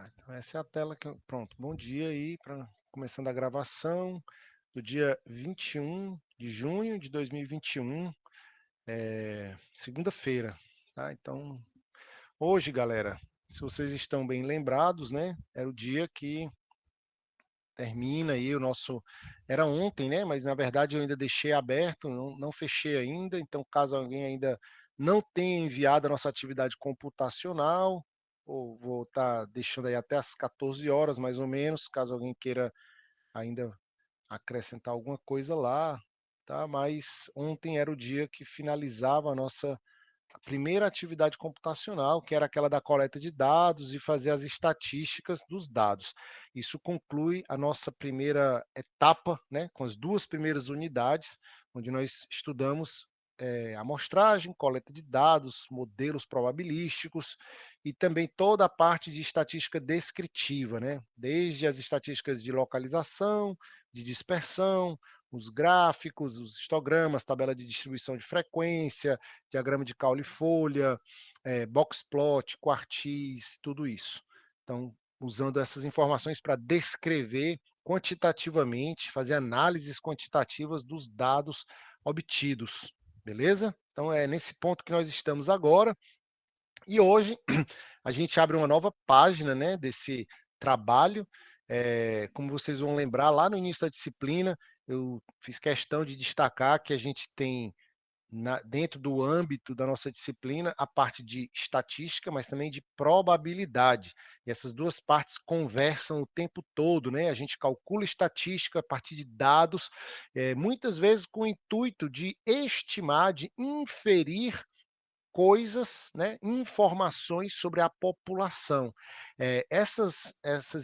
Então essa é a tela que pronto, bom dia aí, começando a gravação do dia 21 de junho de 2021, segunda-feira, tá? Então, hoje, galera, se vocês estão bem lembrados, né, era o dia que termina aí o nosso... Era ontem, né, mas na verdade eu ainda deixei aberto, não fechei ainda, então caso alguém ainda não tenha enviado a nossa atividade computacional, ou vou estar deixando aí até as 14 horas, mais ou menos, caso alguém queira ainda acrescentar alguma coisa lá, tá? Mas ontem era o dia que finalizava a primeira atividade computacional, que era aquela da coleta de dados e fazer as estatísticas dos dados. Isso conclui a nossa primeira etapa, né, com as duas primeiras unidades, onde nós estudamos amostragem, coleta de dados, modelos probabilísticos e também toda a parte de estatística descritiva, né? Desde as estatísticas de localização, de dispersão, os gráficos, os histogramas, tabela de distribuição de frequência, diagrama de caule e folha, boxplot, quartis, tudo isso. Então, usando essas informações para descrever quantitativamente, fazer análises quantitativas dos dados obtidos, beleza? Então, é nesse ponto que nós estamos agora. E hoje a gente abre uma nova página, né, desse trabalho. Como vocês vão lembrar, lá no início da disciplina, eu fiz questão de destacar que a gente tem dentro do âmbito da nossa disciplina, a parte de estatística, mas também de probabilidade. E essas duas partes conversam o tempo todo, né? A gente calcula estatística a partir de dados, muitas vezes com o intuito de estimar, de inferir coisas, né, informações sobre a população. Essas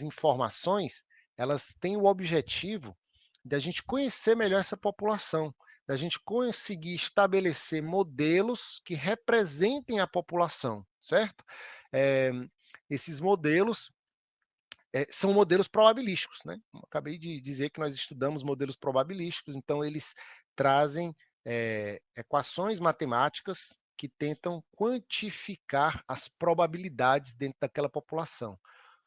informações, elas têm o objetivo de a gente conhecer melhor essa população, da gente conseguir estabelecer modelos que representem a população, certo? É, esses modelos são modelos probabilísticos, né? Acabei de dizer que nós estudamos modelos probabilísticos, então eles trazem equações matemáticas que tentam quantificar as probabilidades dentro daquela população.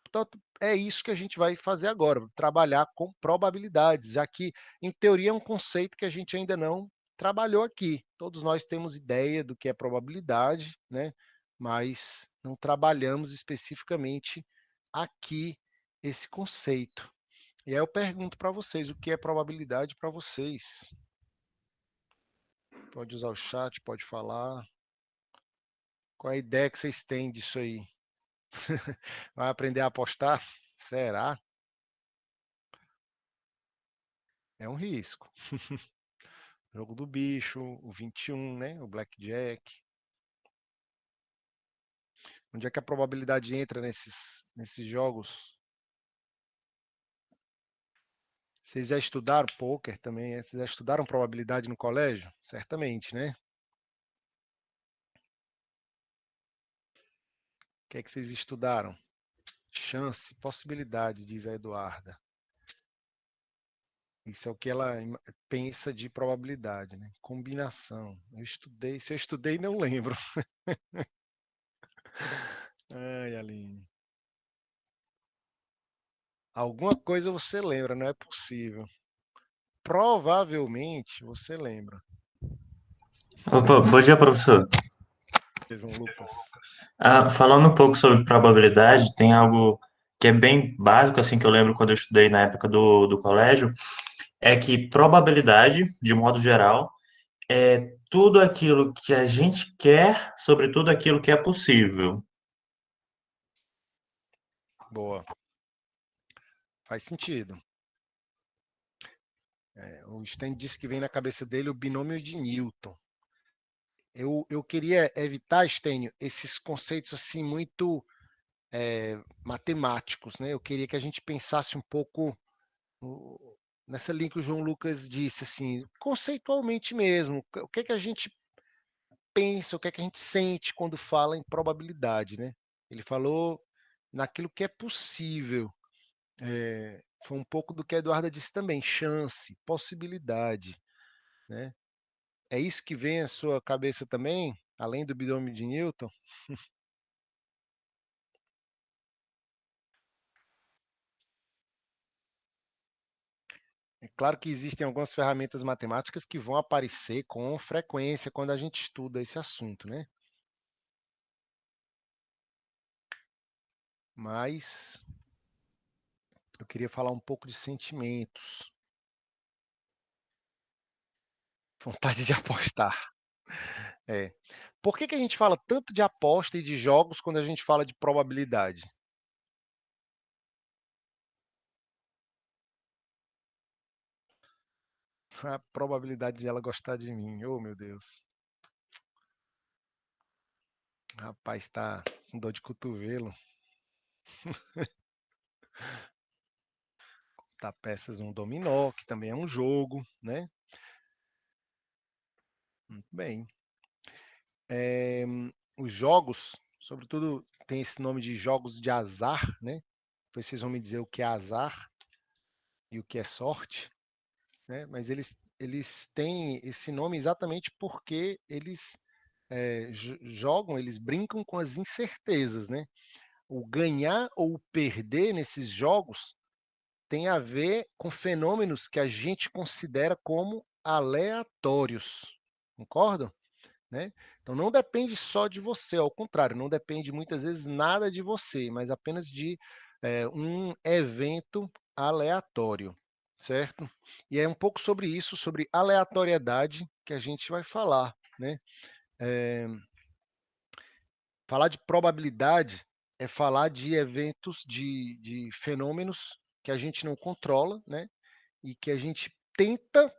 Portanto, é isso que a gente vai fazer agora, trabalhar com probabilidades, já que, em teoria, é um conceito que a gente ainda não trabalhou aqui. Todos nós temos ideia do que é probabilidade, né? Mas não trabalhamos especificamente aqui esse conceito. E aí eu pergunto para vocês, o que é probabilidade para vocês? Pode usar o chat, pode falar. Qual é a ideia que vocês têm disso aí? Vai aprender a apostar? Será? É um risco. Jogo do bicho, o 21, né? O blackjack. Onde é que a probabilidade entra nesses jogos? Vocês já estudaram poker também? Vocês já estudaram probabilidade no colégio? Certamente, né? O que é que vocês estudaram? Chance, possibilidade, diz a Eduarda. Isso é o que ela pensa de probabilidade, né? Combinação. Eu estudei, se eu estudei, não lembro. Ai, Aline. Alguma coisa você lembra, não é possível. Provavelmente você lembra. Opa, bom dia, professor. João Lucas. Falando um pouco sobre probabilidade, tem algo que é bem básico, assim, que eu lembro quando eu estudei na época do colégio, é que probabilidade, de modo geral, é tudo aquilo que a gente quer sobre tudo aquilo que é possível. Boa. Faz sentido. O Stan disse que vem na cabeça dele o binômio de Newton. Eu queria evitar, Stênio, esses conceitos assim muito matemáticos, né? Eu queria que a gente pensasse um pouco nessa linha que o João Lucas disse, assim, conceitualmente mesmo. O que é que a gente pensa, o que é que a gente sente quando fala em probabilidade, né? Ele falou naquilo que é possível. Foi um pouco do que a Eduarda disse também, chance, possibilidade, né? É isso que vem à sua cabeça também, além do binômio de Newton? claro que existem algumas ferramentas matemáticas que vão aparecer com frequência quando a gente estuda esse assunto, né? Mas eu queria falar um pouco de sentimentos, vontade de apostar. É. Por que que a gente fala tanto de aposta e de jogos quando a gente fala de probabilidade? A probabilidade de ela gostar de mim, oh meu Deus. Rapaz, tá com dor de cotovelo. Tá peças um dominó, que também é um jogo, né? Muito bem. Os jogos, sobretudo, tem esse nome de jogos de azar, né? Depois vocês vão me dizer o que é azar e o que é sorte, né? Mas eles têm esse nome exatamente porque eles jogam, eles brincam com as incertezas, né? O ganhar ou o perder nesses jogos tem a ver com fenômenos que a gente considera como aleatórios, concordam? Né? Então não depende só de você, ao contrário, não depende muitas vezes nada de você, mas apenas de um evento aleatório, certo? E é um pouco sobre isso, sobre aleatoriedade, que a gente vai falar, né? É, falar de probabilidade é falar de eventos, de fenômenos que a gente não controla, né? E que a gente tenta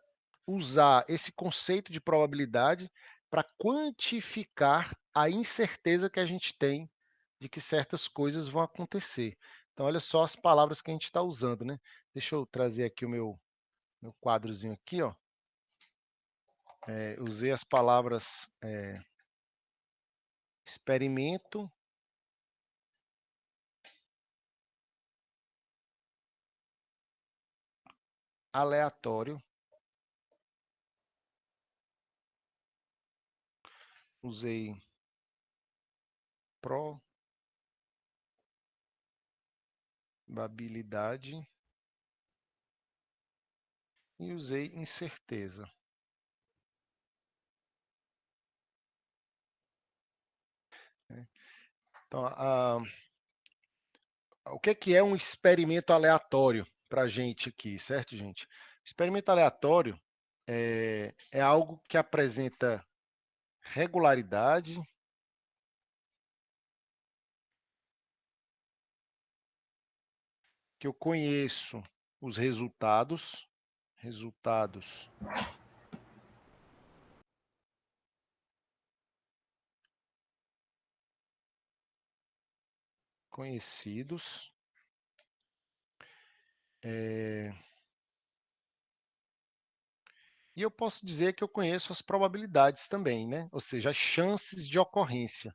usar esse conceito de probabilidade para quantificar a incerteza que a gente tem de que certas coisas vão acontecer. Então, olha só as palavras que a gente está usando, né? Deixa eu trazer aqui o meu quadrozinho aqui, ó. Usei as palavras experimento, aleatório, usei probabilidade e usei incerteza. Né? Então, o que é um experimento aleatório para a gente aqui, certo, gente? Experimento aleatório é algo que apresenta regularidade, que eu conheço os resultados conhecidos, e eu posso dizer que eu conheço as probabilidades também, né? Ou seja, as chances de ocorrência,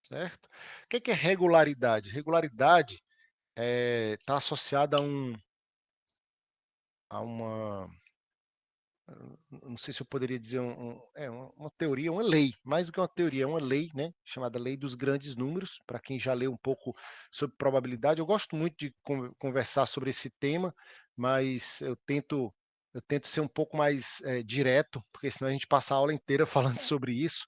certo? O que é regularidade? Regularidade está associada a uma não sei se eu poderia dizer uma teoria, uma lei, mais do que uma teoria, é uma lei, né, chamada lei dos grandes números, para quem já leu um pouco sobre probabilidade. Eu gosto muito de conversar sobre esse tema, mas eu tento ser um pouco mais direto, porque senão a gente passa a aula inteira falando sobre isso,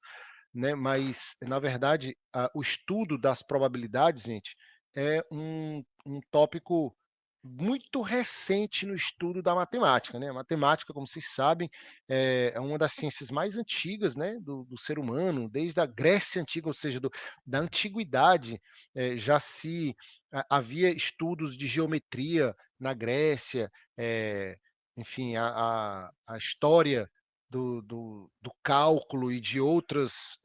né? Mas, na verdade, o estudo das probabilidades, gente, é um tópico muito recente no estudo da matemática, né? A matemática, como vocês sabem, é uma das ciências mais antigas, né, do ser humano, desde a Grécia antiga, ou seja, da antiguidade, já havia estudos de geometria na Grécia, enfim, a história do cálculo e de outras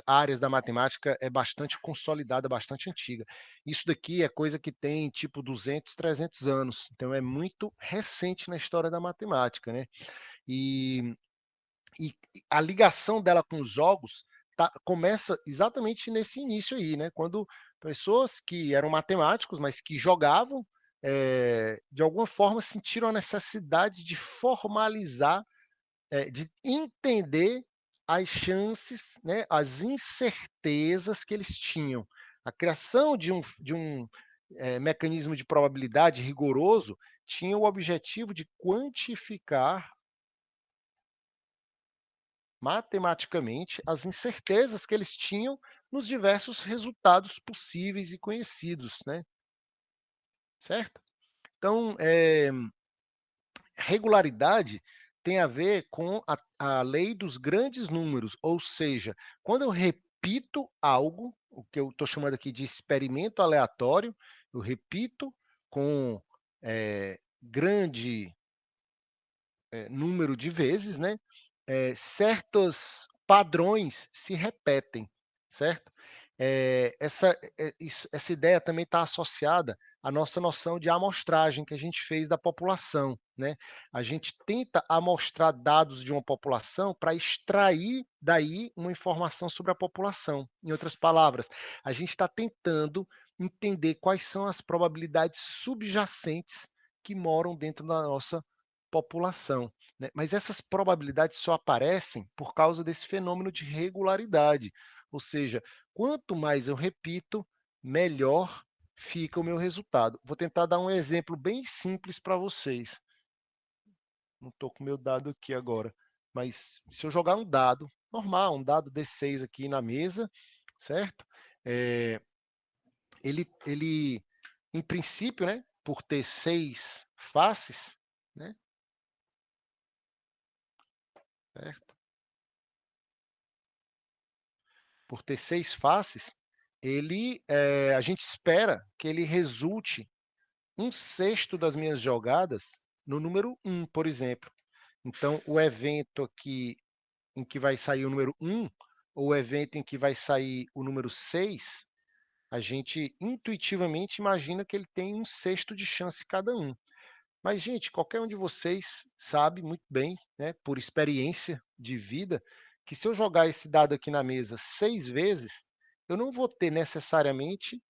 áreas da matemática é bastante consolidada, bastante antiga. Isso daqui é coisa que tem tipo 200, 300 anos, então é muito recente na história da matemática, né? E, e a ligação dela com os jogos começa exatamente nesse início aí, né? Quando pessoas que eram matemáticos, mas que jogavam, de alguma forma sentiram a necessidade de formalizar, de entender as chances, né, as incertezas que eles tinham. A criação de um mecanismo de probabilidade rigoroso tinha o objetivo de quantificar matematicamente as incertezas que eles tinham nos diversos resultados possíveis e conhecidos, né? Certo? Então, regularidade tem a ver com a lei dos grandes números, ou seja, quando eu repito algo, o que eu estou chamando aqui de experimento aleatório, eu repito com grande número de vezes, né? Certos padrões se repetem, certo? Essa ideia também está associada à nossa noção de amostragem que a gente fez da população, né? A gente tenta amostrar dados de uma população para extrair daí uma informação sobre a população. Em outras palavras, a gente está tentando entender quais são as probabilidades subjacentes que moram dentro da nossa população, né? Mas essas probabilidades só aparecem por causa desse fenômeno de regularidade, ou seja, quanto mais eu repito, melhor fica o meu resultado. Vou tentar dar um exemplo bem simples para vocês. Não estou com o meu dado aqui agora, mas se eu jogar um dado normal, um dado D6 aqui na mesa, certo? Ele, em princípio, né, por ter 6 faces, né, certo? Por ter 6 faces, a gente espera que ele resulte um sexto das minhas jogadas no número 1, por exemplo. Então, o evento aqui em que vai sair o número 1, ou o evento em que vai sair o número 6, a gente intuitivamente imagina que ele tem um sexto de chance cada um. Mas, gente, qualquer um de vocês sabe muito bem, né, por experiência de vida, que se eu jogar esse dado aqui na mesa 6 vezes, eu não vou ter necessariamente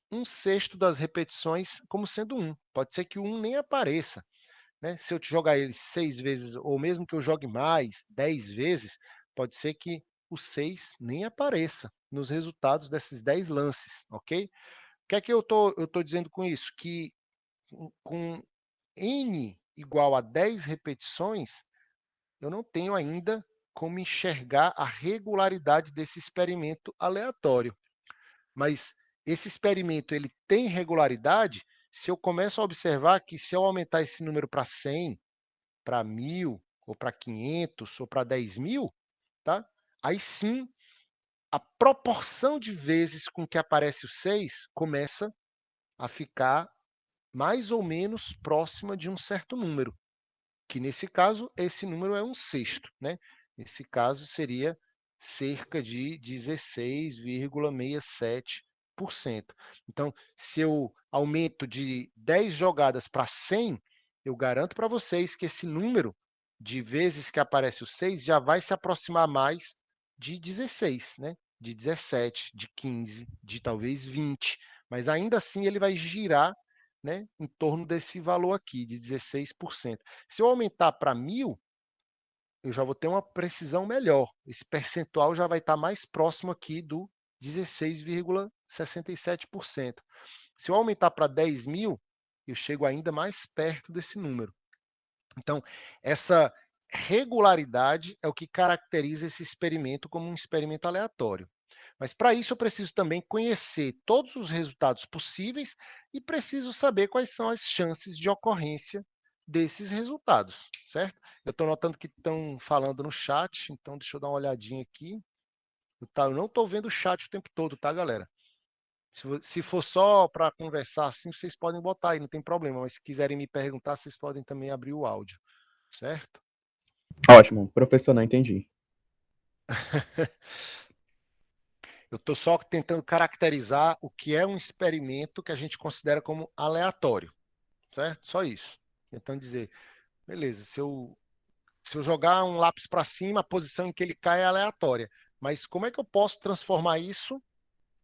um sexto das repetições como sendo 1. Pode ser que o 1 nem apareça, né? Se eu te jogar ele 6 vezes, ou mesmo que eu jogue mais, 10 vezes, pode ser que o 6 nem apareça nos resultados desses 10 lances, ok? O que é que eu tô dizendo com isso? Que com n igual a 10 repetições, eu não tenho ainda como enxergar a regularidade desse experimento aleatório. Mas esse experimento ele tem regularidade se eu começo a observar que se eu aumentar esse número para 100, para 1.000, ou para 500, ou para 10.000, tá? Aí sim, a proporção de vezes com que aparece o 6 começa a ficar mais ou menos próxima de um certo número, que nesse caso, esse número é um sexto, né? Nesse caso, seria cerca de 16,67%. Então, se eu aumento de 10 jogadas para 100, eu garanto para vocês que esse número de vezes que aparece o 6 já vai se aproximar mais de 16, né? De 17, de 15, de talvez 20. Mas ainda assim ele vai girar, né, em torno desse valor aqui, de 16%. Se eu aumentar para 1.000, eu já vou ter uma precisão melhor. Esse percentual já vai estar mais próximo aqui do 16,67%. Se eu aumentar para 10.000, eu chego ainda mais perto desse número. Então, essa regularidade é o que caracteriza esse experimento como um experimento aleatório. Mas para isso eu preciso também conhecer todos os resultados possíveis e preciso saber quais são as chances de ocorrência desses resultados, certo? Eu estou notando que estão falando no chat, então deixa eu dar uma olhadinha aqui. Eu não estou vendo o chat o tempo todo, tá, galera? Se for só para conversar assim, vocês podem botar aí, não tem problema. Mas se quiserem me perguntar, vocês podem também abrir o áudio, certo? Ótimo, professor, não entendi. Eu estou só tentando caracterizar o que é um experimento que a gente considera como aleatório, certo? Só isso. Tentando dizer, beleza, se eu jogar um lápis para cima, a posição em que ele cai é aleatória. Mas como é que eu posso transformar isso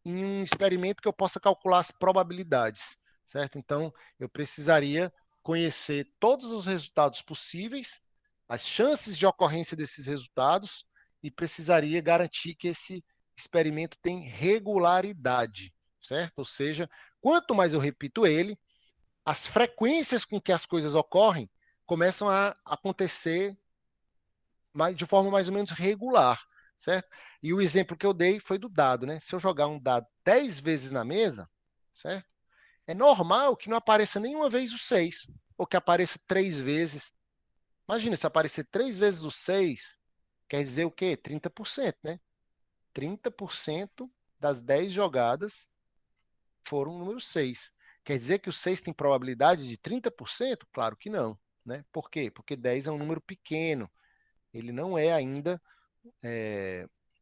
em um experimento que eu possa calcular as probabilidades, certo? Então, eu precisaria conhecer todos os resultados possíveis, as chances de ocorrência desses resultados e precisaria garantir que esse experimento tem regularidade, certo? Ou seja, quanto mais eu repito ele, as frequências com que as coisas ocorrem começam a acontecer de forma mais ou menos regular, certo? E o exemplo que eu dei foi do dado, né? Se eu jogar um dado 10 vezes na mesa, certo? É normal que não apareça nenhuma vez o 6, ou que apareça 3 vezes. Imagina, se aparecer 3 vezes o 6, quer dizer o quê? 30%, né? 30% das 10 jogadas foram o número 6. Quer dizer que o 6 tem probabilidade de 30%? Claro que não, né? Por quê? Porque 10 é um número pequeno. Ele não é ainda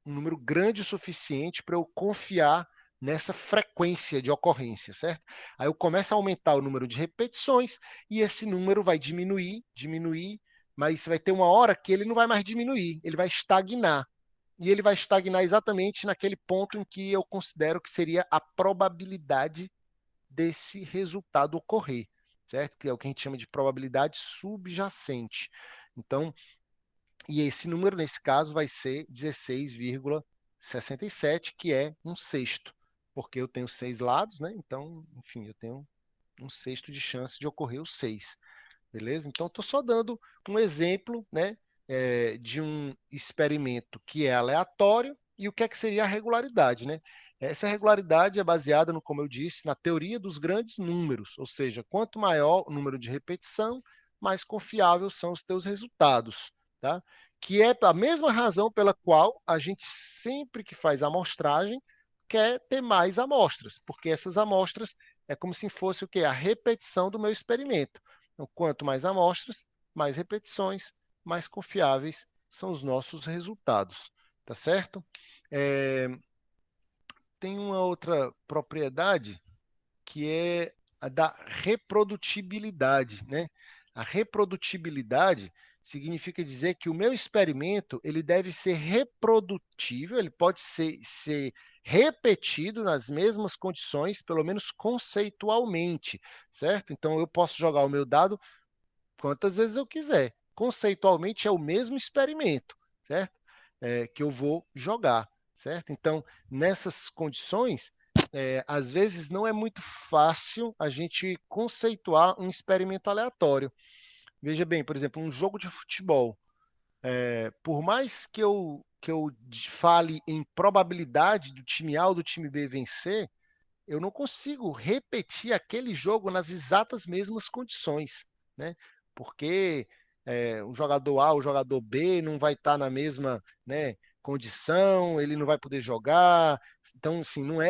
um número grande o suficiente para eu confiar nessa frequência de ocorrência, certo? Aí eu começo a aumentar o número de repetições e esse número vai diminuir, diminuir, mas vai ter uma hora que ele não vai mais diminuir, ele vai estagnar. E ele vai estagnar exatamente naquele ponto em que eu considero que seria a probabilidade desse resultado ocorrer, certo? Que é o que a gente chama de probabilidade subjacente. Então, e esse número, nesse caso, vai ser 16,67, que é um sexto, porque eu tenho 6 lados, né? Então, enfim, eu tenho um sexto de chance de ocorrer o 6. Beleza? Então, estou só dando um exemplo, né, de um experimento que é aleatório e o que é que seria a regularidade, né? Essa regularidade é baseada, no, como eu disse, na teoria dos grandes números, ou seja, quanto maior o número de repetição, mais confiáveis são os teus resultados, tá? Que é a mesma razão pela qual a gente sempre que faz amostragem quer ter mais amostras, porque essas amostras é como se fosse o quê? A repetição do meu experimento. Então, quanto mais amostras, mais repetições, mais confiáveis são os nossos resultados, tá certo? É, tem uma outra propriedade que é a da reprodutibilidade, né? A reprodutibilidade significa dizer que o meu experimento ele deve ser reprodutível, ele pode ser repetido nas mesmas condições, pelo menos conceitualmente, certo? Então eu posso jogar o meu dado quantas vezes eu quiser. Conceitualmente é o mesmo experimento, certo? Que eu vou jogar, certo? Então, nessas condições, às vezes não é muito fácil a gente conceituar um experimento aleatório. Veja bem, por exemplo, um jogo de futebol. Por mais que eu fale em probabilidade do time A ou do time B vencer, eu não consigo repetir aquele jogo nas exatas mesmas condições, né? Porque o jogador A, o jogador B não vai estar na mesma, né, condição, ele não vai poder jogar. Então, assim, não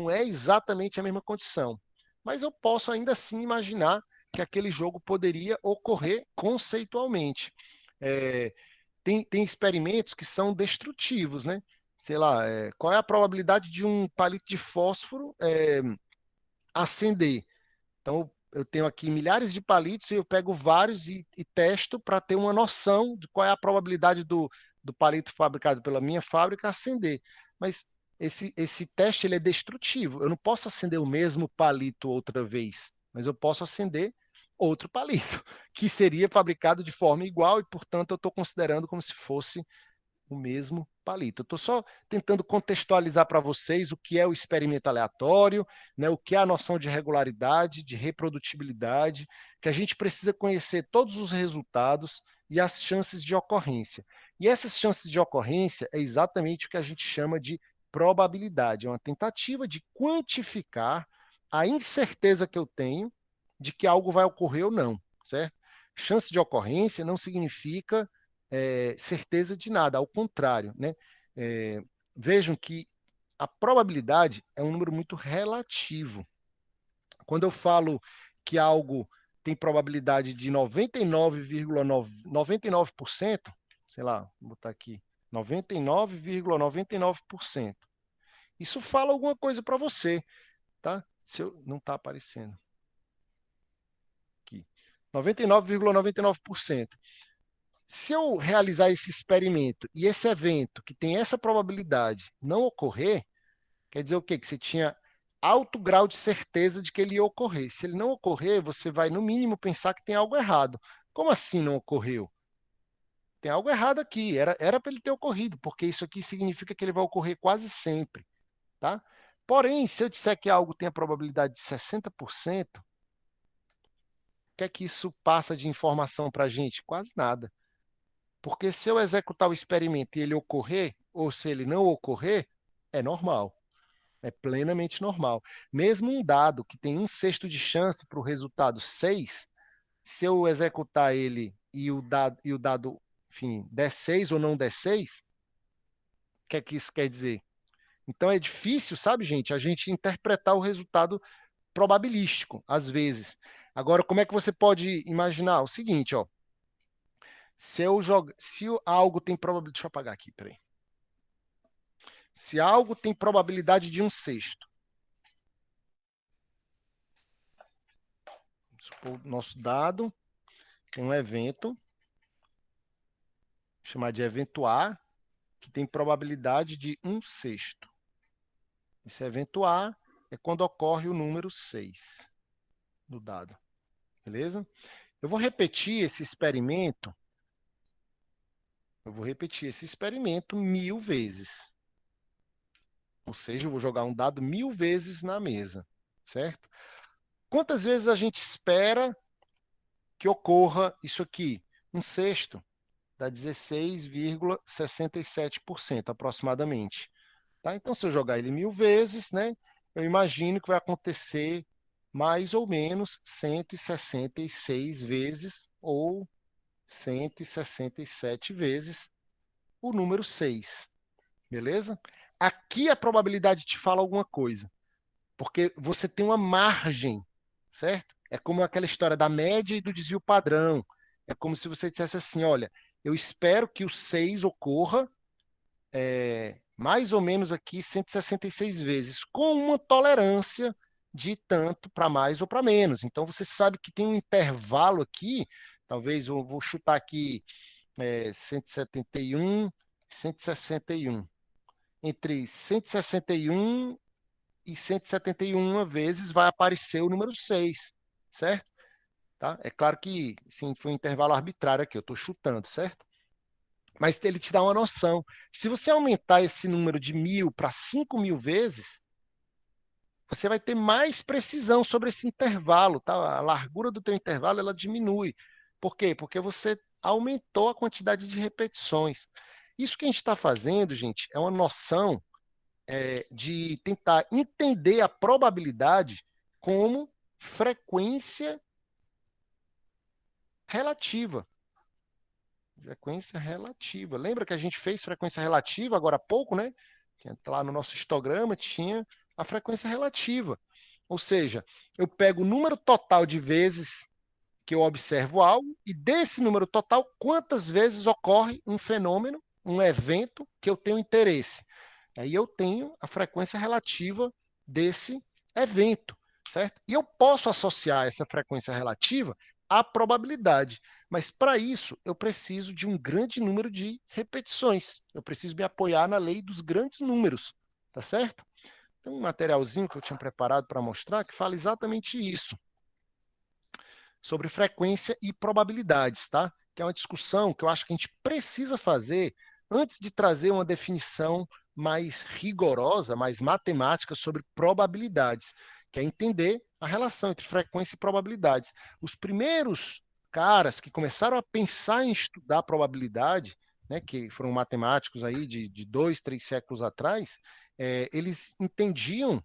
é exatamente a mesma condição. Mas eu posso ainda assim imaginar que aquele jogo poderia ocorrer conceitualmente. É, tem experimentos que são destrutivos, né? Sei lá, qual é a probabilidade de um palito de fósforo acender? Então, eu tenho aqui milhares de palitos e eu pego vários e testo para ter uma noção de qual é a probabilidade do palito fabricado pela minha fábrica acender. Mas esse teste ele é destrutivo. Eu não posso acender o mesmo palito outra vez, mas eu posso acender outro palito, que seria fabricado de forma igual e, portanto, eu estou considerando como se fosse o mesmo palito. Eu estou só tentando contextualizar para vocês o que é o experimento aleatório, né, o que é a noção de regularidade, de reprodutibilidade, que a gente precisa conhecer todos os resultados e as chances de ocorrência. E essas chances de ocorrência é exatamente o que a gente chama de probabilidade. É uma tentativa de quantificar a incerteza que eu tenho de que algo vai ocorrer ou não, certo? Chance de ocorrência não significa certeza de nada, ao contrário, né? Vejam que a probabilidade é um número muito relativo. Quando eu falo que algo tem probabilidade de 99,99%, sei lá, vou botar aqui, 99,99%. Isso fala alguma coisa para você, tá? Se eu, não está aparecendo aqui. 99,99%. Se eu realizar esse experimento e esse evento que tem essa probabilidade não ocorrer, quer dizer o quê? Que você tinha alto grau de certeza de que ele ia ocorrer. Se ele não ocorrer, você vai, no mínimo, pensar que tem algo errado. Como assim não ocorreu? tem algo errado aqui, era para ele ter ocorrido, porque isso aqui significa que ele vai ocorrer quase sempre, tá? Porém, se eu disser que algo tem a probabilidade de 60%, o que é que isso passa de informação para a gente? Quase nada. Porque se eu executar o experimento e ele ocorrer, ou se ele não ocorrer, é normal. É plenamente normal. Mesmo um dado que tem 1/6 de chance para o resultado 6, se eu executar ele e o dado, enfim, der 6 ou não der 6, o que é que isso quer dizer? Então é difícil, sabe, gente, a gente interpretar o resultado probabilístico, às vezes. Agora, como é que você pode imaginar? O seguinte, ó. Se algo tem probabilidade. Deixa eu apagar aqui, peraí. Se algo tem probabilidade de 1/6. Vamos supor, nosso dado tem um evento, vou chamar de evento A, que tem probabilidade de 1/6. Esse evento A é quando ocorre o número 6 do dado. Beleza? Eu vou repetir esse experimento. Eu vou repetir esse experimento 1000 vezes. Ou seja, eu vou jogar um dado 1000 vezes na mesa, certo? Quantas vezes a gente espera que ocorra isso aqui? 1/6 dá 16,67% aproximadamente. Tá? Então, se eu jogar ele 1000 vezes, né, eu imagino que vai acontecer mais ou menos 166 vezes ou 167 vezes o número 6. Beleza? Aqui a probabilidade te fala alguma coisa, porque você tem uma margem, certo? É como aquela história da média e do desvio padrão. É como se você dissesse assim, olha, eu espero que o 6 ocorra mais ou menos aqui 166 vezes, com uma tolerância de tanto para mais ou para menos. Então, você sabe que tem um intervalo aqui, talvez eu vou chutar aqui 171, 161. Entre 161 e 171 vezes vai aparecer o número 6, certo? Tá? É claro que sim, foi um intervalo arbitrário aqui, eu estou chutando, certo? Mas ele te dá uma noção. Se você aumentar esse número de 1000 para 5000 vezes, você vai ter mais precisão sobre esse intervalo, tá? A largura do teu intervalo ela diminui. Por quê? Porque você aumentou a quantidade de repetições. Isso que a gente está fazendo, gente, é uma noção de tentar entender a probabilidade como frequência relativa. Frequência relativa. Lembra que a gente fez frequência relativa agora há pouco, né? Lá no nosso histograma tinha a frequência relativa. Ou seja, eu pego o número total de vezes que eu observo algo e desse número total, quantas vezes ocorre um fenômeno, um evento que eu tenho interesse. Aí eu tenho a frequência relativa desse evento, certo? E eu posso associar essa frequência relativa à probabilidade. Mas para isso, eu preciso de um grande número de repetições. Eu preciso me apoiar na lei dos grandes números, tá certo? Tem um materialzinho que eu tinha preparado para mostrar que fala exatamente isso, sobre frequência e probabilidades, tá? Que é uma discussão que eu acho que a gente precisa fazer antes de trazer uma definição mais rigorosa, mais matemática sobre probabilidades, que é entender a relação entre frequência e probabilidades. Os primeiros caras que começaram a pensar em estudar probabilidade, né, que foram matemáticos aí de 2, 3 séculos atrás, eles entendiam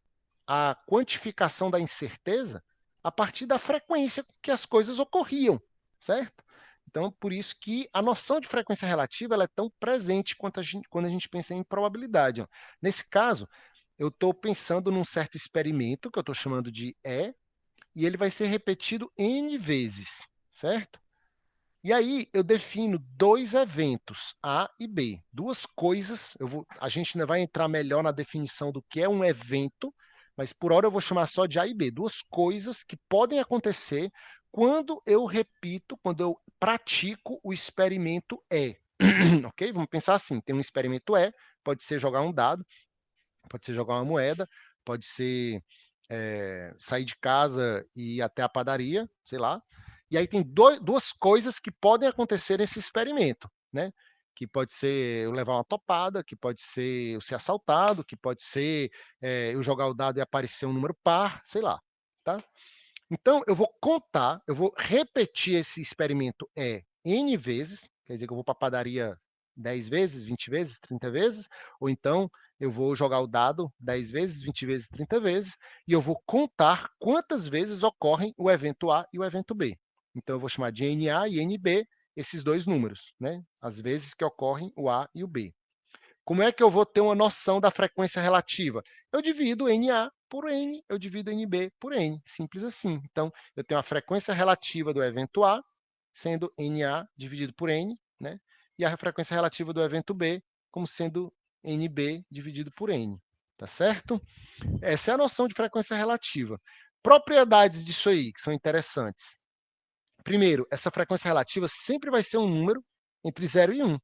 a quantificação da incerteza a partir da frequência com que as coisas ocorriam, certo? Então, por isso que a noção de frequência relativa ela é tão presente quando a gente pensa em probabilidade. Ó. Nesse caso, eu estou pensando num certo experimento, que eu estou chamando de E, e ele vai ser repetido N vezes, certo? E aí eu defino dois eventos, A e B, duas coisas. A gente ainda vai entrar melhor na definição do que é um evento, mas por hora eu vou chamar só de A e B, duas coisas que podem acontecer quando eu repito, quando eu pratico o experimento E. Ok? Vamos pensar assim: tem um experimento E, pode ser jogar um dado, pode ser jogar uma moeda, pode ser sair de casa e ir até a padaria, sei lá. E aí tem duas coisas que podem acontecer nesse experimento. né? Que pode ser eu levar uma topada, que pode ser eu ser assaltado, que pode ser eu jogar o dado e aparecer um número par, sei lá, tá? Então, eu vou contar, eu vou repetir esse experimento N vezes, quer dizer que eu vou para a padaria 10 vezes, 20 vezes, 30 vezes, ou então eu vou jogar o dado 10 vezes, 20 vezes, 30 vezes, e eu vou contar quantas vezes ocorrem o evento A e o evento B. Então, eu vou chamar de NA e NB esses dois números, né? As vezes que ocorrem o A e o B. Como é que eu vou ter uma noção da frequência relativa? Eu divido NA por N, eu divido NB por N, simples assim. Então, eu tenho a frequência relativa do evento A, sendo NA dividido por N, né? E a frequência relativa do evento B, como sendo NB dividido por N, tá certo? Essa é a noção de frequência relativa. Propriedades disso aí, que são interessantes. Primeiro, essa frequência relativa sempre vai ser um número entre 0 e 1.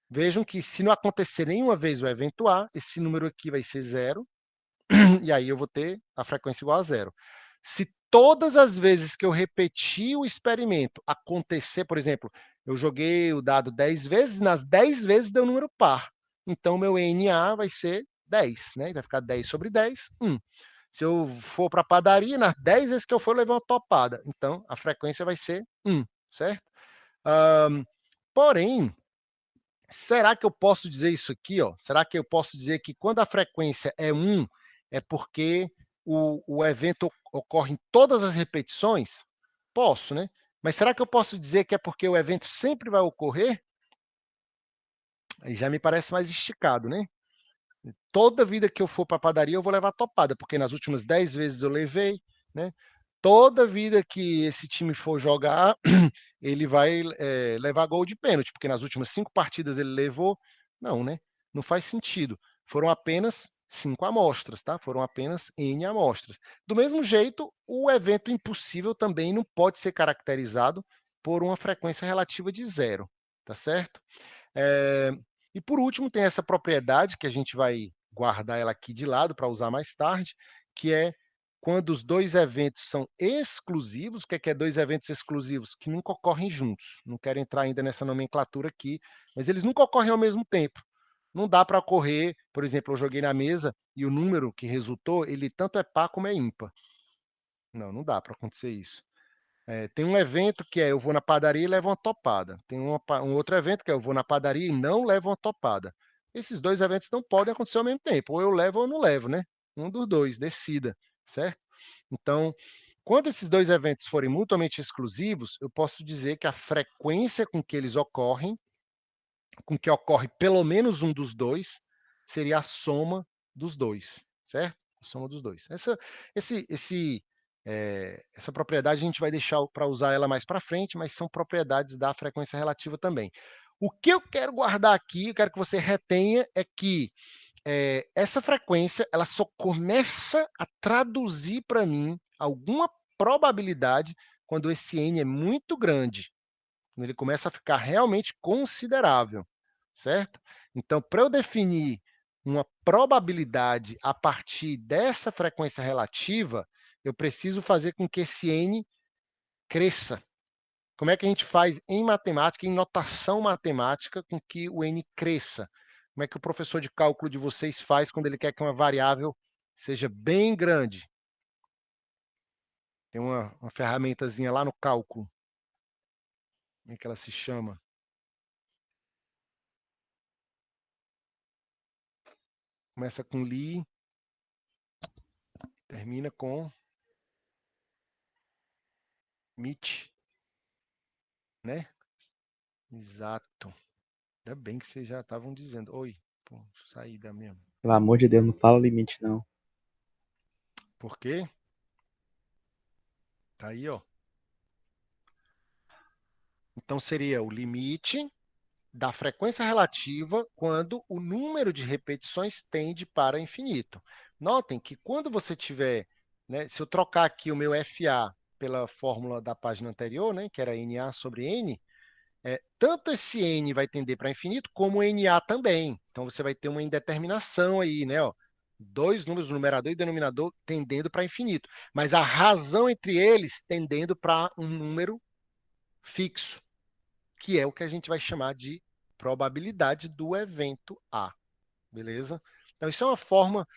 Vejam que se não acontecer nenhuma vez o evento A, esse número aqui vai ser zero, e aí eu vou ter a frequência igual a zero. Se todas as vezes que eu repetir o experimento acontecer, por exemplo, eu joguei o dado 10 vezes, nas 10 vezes deu um número par. Então, meu NA vai ser 10, né? Vai ficar 10 sobre 10, 1. Se eu for para a padaria, nas 10 vezes que eu for, eu levar uma topada. Então, a frequência vai ser 1, certo? Porém, será que eu posso dizer isso aqui? Ó? Será que eu posso dizer que quando a frequência é 1, é porque o evento ocorre em todas as repetições? Posso, né? Mas será que eu posso dizer que é porque o evento sempre vai ocorrer? Aí já me parece mais esticado, né? Toda vida que eu for para a padaria, eu vou levar topada, porque nas últimas 10 vezes eu levei, né? Toda vida que esse time for jogar, ele vai levar gol de pênalti, porque nas últimas 5 partidas ele levou. Não, né? Não faz sentido. Foram apenas 5 amostras, tá? Foram apenas N amostras. Do mesmo jeito, o evento impossível também não pode ser caracterizado por uma frequência relativa de zero, tá certo? E por último, tem essa propriedade que a gente vai guardar ela aqui de lado para usar mais tarde, que é quando os dois eventos são exclusivos. O que é dois eventos exclusivos? Que nunca ocorrem juntos. Não quero entrar ainda nessa nomenclatura aqui, mas eles nunca ocorrem ao mesmo tempo. Não dá para ocorrer, por exemplo, eu joguei na mesa e o número que resultou, ele tanto é par como é ímpar. Não, não dá para acontecer isso. Tem um evento que é eu vou na padaria e levo uma topada. Tem um outro evento que é eu vou na padaria e não levo uma topada. Esses dois eventos não podem acontecer ao mesmo tempo. Ou eu levo ou não levo, né? Um dos dois, decida, certo? Então, quando esses dois eventos forem mutuamente exclusivos, eu posso dizer que a frequência com que eles ocorrem, com que ocorre pelo menos um dos dois, seria a soma dos dois, certo? A soma dos dois. Essa propriedade a gente vai deixar para usar ela mais para frente, mas são propriedades da frequência relativa também. O que eu quero guardar aqui, eu quero que você retenha, é que essa frequência ela só começa a traduzir para mim alguma probabilidade quando esse n é muito grande, quando ele começa a ficar realmente considerável, certo? Então, para eu definir uma probabilidade a partir dessa frequência relativa, eu preciso fazer com que esse n cresça. Como é que a gente faz em matemática, em notação matemática, com que o n cresça? Como é que o professor de cálculo de vocês faz quando ele quer que uma variável seja bem grande? Tem uma ferramentazinha lá no cálculo. Como é que ela se chama? Começa com li, termina com mit, né? Exato. Ainda bem que vocês já estavam dizendo. Oi, pô, saída mesmo. Pelo amor de Deus, não fala limite, não. Por quê? Tá aí, ó. Então, seria o limite da frequência relativa quando o número de repetições tende para infinito. Notem que quando você tiver, né, se eu trocar aqui o meu FA pela fórmula da página anterior, né, que era NA sobre N, tanto esse N vai tender para infinito, como o NA também. Então, você vai ter uma indeterminação aí, né? Ó, dois números, numerador e denominador, tendendo para infinito. Mas a razão entre eles tendendo para um número fixo, que é o que a gente vai chamar de probabilidade do evento A, beleza? Então, isso é uma forma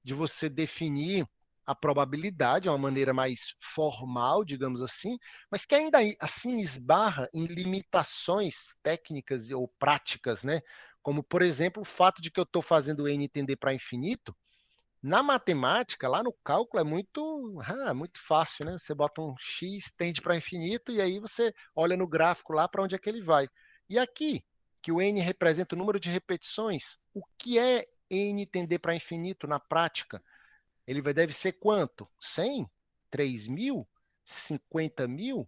de você definir a probabilidade, é uma maneira mais formal, digamos assim, mas que ainda assim esbarra em limitações técnicas ou práticas, né? Como, por exemplo, o fato de que eu estou fazendo n tender para infinito, na matemática, lá no cálculo, é muito fácil, né? Você bota um x, tende para infinito, e aí você olha no gráfico lá para onde é que ele vai. E aqui, que o n representa o número de repetições, o que é n tender para infinito na prática? Deve ser quanto? 100? 3.000? 50.000?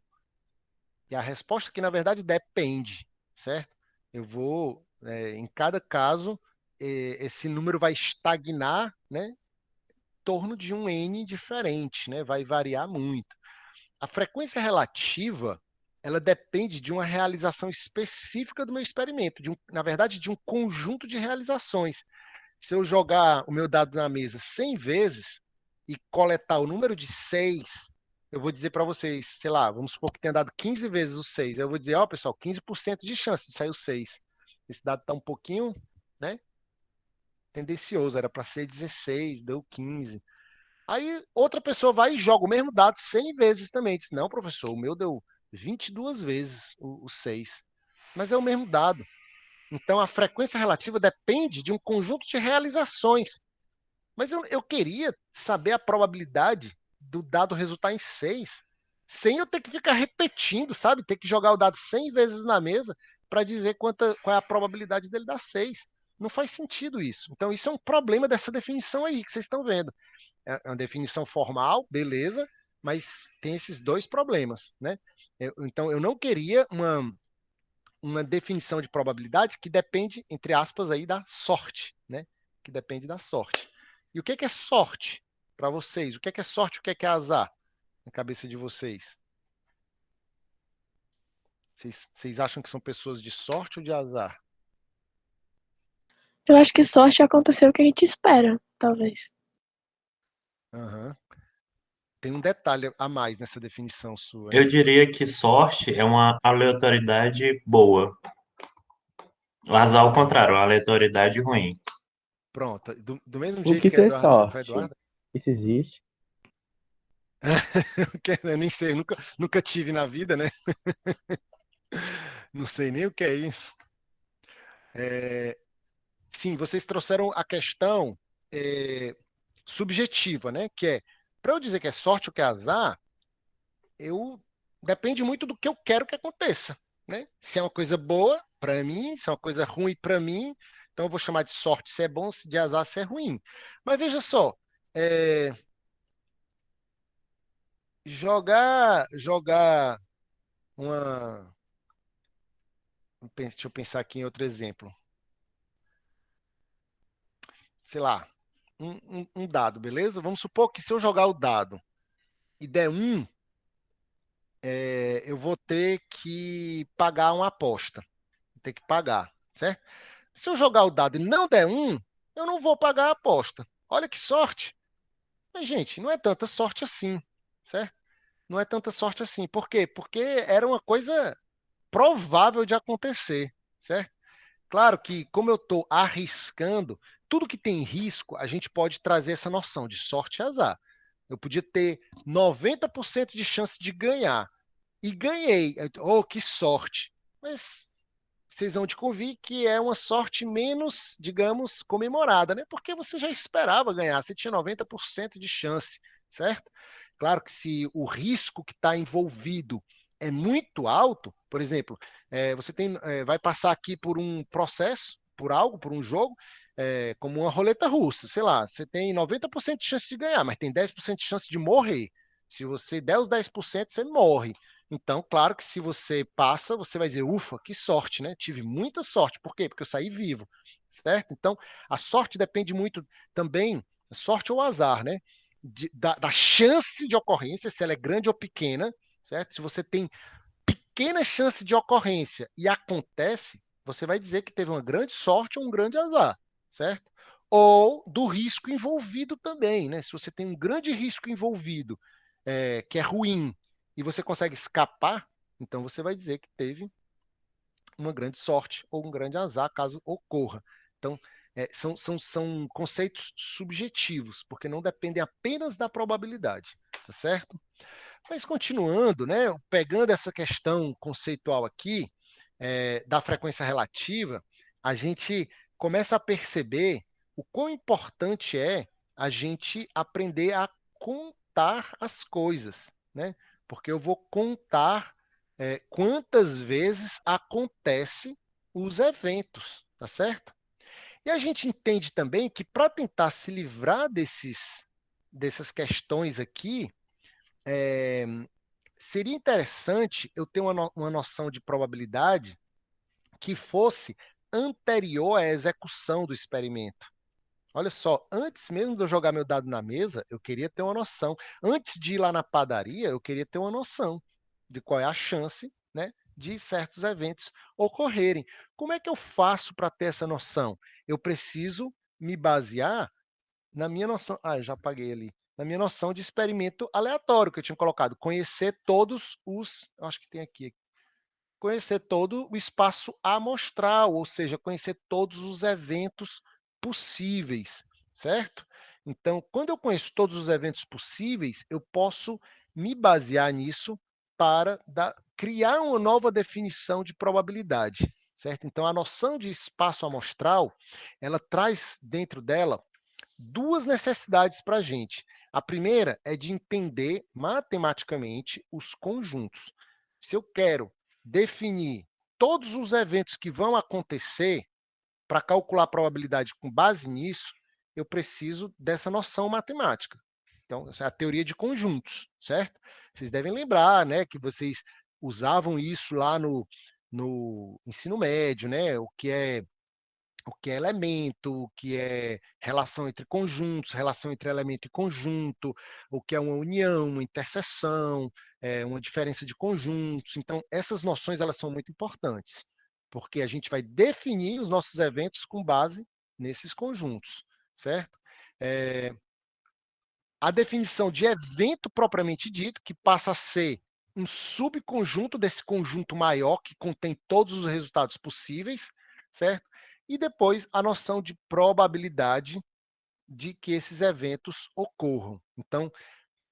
E a resposta que, na verdade, depende, certo? Em cada caso, esse número vai estagnar, né, torno de um n diferente, né? Vai variar muito. A frequência relativa, ela depende de uma realização específica do meu experimento, na verdade, de um conjunto de realizações. Se eu jogar o meu dado na mesa 100 vezes e coletar o número de 6, eu vou dizer para vocês, sei lá, vamos supor que tenha dado 15 vezes o 6. Eu vou dizer, ó, pessoal, 15% de chance de sair o 6. Esse dado está um pouquinho, né, tendencioso, era para ser 16, deu 15. Aí outra pessoa vai e joga o mesmo dado 100 vezes também. Diz, não, professor, o meu deu 22 vezes o 6. Mas é o mesmo dado. Então, a frequência relativa depende de um conjunto de realizações. Mas eu queria saber a probabilidade do dado resultar em 6, sem eu ter que ficar repetindo, sabe? Ter que jogar o dado 100 vezes na mesa para dizer qual é a probabilidade dele dar 6. Não faz sentido isso. Então, isso é um problema dessa definição aí que vocês estão vendo. É uma definição formal, beleza, mas tem esses dois problemas, né? Então, eu não queria uma definição de probabilidade que depende, entre aspas, aí da sorte, né? Que depende da sorte. E o que é sorte para vocês? O que é sorte e o que é azar na cabeça de vocês? Vocês acham que são pessoas de sorte ou de azar? Eu acho que sorte aconteceu o que a gente espera, talvez. Uhum. Tem um detalhe a mais nessa definição sua, Eu hein? diria que sorte é uma aleatoriedade boa. O azar, ao contrário, é uma aleatoriedade ruim. Pronto. Do mesmo O jeito que que é para sorte? Eduardo. Isso existe? Eu nem sei, nunca tive na vida, né? Não sei nem o que é isso. Sim, vocês trouxeram a questão subjetiva, né? Que é, para eu dizer que é sorte ou que é azar, depende muito do que eu quero que aconteça, né? Se é uma coisa boa para mim, se é uma coisa ruim para mim, então eu vou chamar de sorte se é bom, de azar se é ruim. Mas veja só, é, jogar uma, deixa eu pensar aqui em outro exemplo, sei lá, um dado, beleza? Vamos supor que se eu jogar o dado e der 1, eu vou ter que pagar uma aposta. Vou ter que pagar, certo? Se eu jogar o dado e não der 1, eu não vou pagar a aposta. Olha que sorte. Mas, gente, não é tanta sorte assim, certo? Não é tanta sorte assim. Por quê? Porque era uma coisa provável de acontecer, certo? Claro que, como eu estou arriscando, tudo que tem risco, a gente pode trazer essa noção de sorte e azar. Eu podia ter 90% de chance de ganhar. E ganhei. Oh, que sorte. Mas vocês vão de convir que é uma sorte menos, digamos, comemorada, né? Porque você já esperava ganhar, você tinha 90% de chance, certo? Claro que se o risco que está envolvido é muito alto, por exemplo, vai passar aqui por um processo, por algo, por um jogo, como uma roleta russa, sei lá, você tem 90% de chance de ganhar, mas tem 10% de chance de morrer. Se você der os 10%, você morre. Então, claro que se você passa, você vai dizer, ufa, que sorte, né? Tive muita sorte. Por quê? Porque eu saí vivo, certo? Então, a sorte depende muito também, sorte ou azar, né? Da chance de ocorrência, se ela é grande ou pequena, certo? Se você tem pequena chance de ocorrência e acontece, você vai dizer que teve uma grande sorte ou um grande azar, certo? Ou do risco envolvido também, né? Se você tem um grande risco envolvido, que é ruim, e você consegue escapar, então você vai dizer que teve uma grande sorte ou um grande azar, caso ocorra. Então, são conceitos subjetivos, porque não dependem apenas da probabilidade, tá certo? Mas continuando, né, pegando essa questão conceitual aqui, da frequência relativa, a gente começa a perceber o quão importante é a gente aprender a contar as coisas, né? Porque eu vou contar quantas vezes acontece os eventos, tá certo? E a gente entende também que para tentar se livrar dessas questões aqui, seria interessante eu ter uma noção de probabilidade que fosse anterior à execução do experimento. Olha só, antes mesmo de eu jogar meu dado na mesa, eu queria ter uma noção. Antes de ir lá na padaria, eu queria ter uma noção de qual é a chance, né, de certos eventos ocorrerem. Como é que eu faço para ter essa noção? Eu preciso me basear na minha noção. Ah, eu já apaguei ali. Na minha noção de experimento aleatório que eu tinha colocado. Conhecer todos os. Acho que tem aqui. Conhecer todo o espaço amostral, ou seja, conhecer todos os eventos possíveis, certo? Então, quando eu conheço todos os eventos possíveis, eu posso me basear nisso para criar uma nova definição de probabilidade, certo? Então, a noção de espaço amostral, ela traz dentro dela duas necessidades para a gente. A primeira é de entender matematicamente os conjuntos. Se eu quero definir todos os eventos que vão acontecer, para calcular a probabilidade com base nisso, eu preciso dessa noção matemática. Então, essa é a teoria de conjuntos, certo? Vocês devem lembrar, né, que vocês usavam isso lá no ensino médio, né? O que é elemento, o que é relação entre conjuntos, relação entre elemento e conjunto, o que é uma união, uma interseção, uma diferença de conjuntos. Então, essas noções elas são muito importantes, porque a gente vai definir os nossos eventos com base nesses conjuntos, certo? A definição de evento propriamente dito, que passa a ser um subconjunto desse conjunto maior que contém todos os resultados possíveis, certo? E depois a noção de probabilidade de que esses eventos ocorram. Então,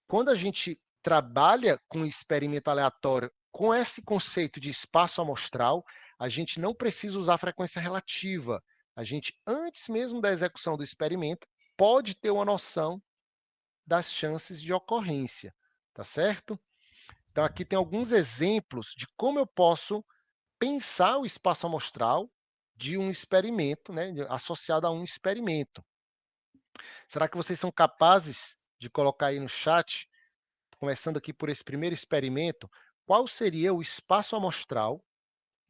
quando a gente trabalha com experimento aleatório com esse conceito de espaço amostral, a gente não precisa usar frequência relativa. A gente, antes mesmo da execução do experimento, pode ter uma noção das chances de ocorrência, tá certo? Então, aqui tem alguns exemplos de como eu posso pensar o espaço amostral de um experimento, né, associado a um experimento. Será que vocês são capazes de colocar aí no chat, começando aqui por esse primeiro experimento, qual seria o espaço amostral?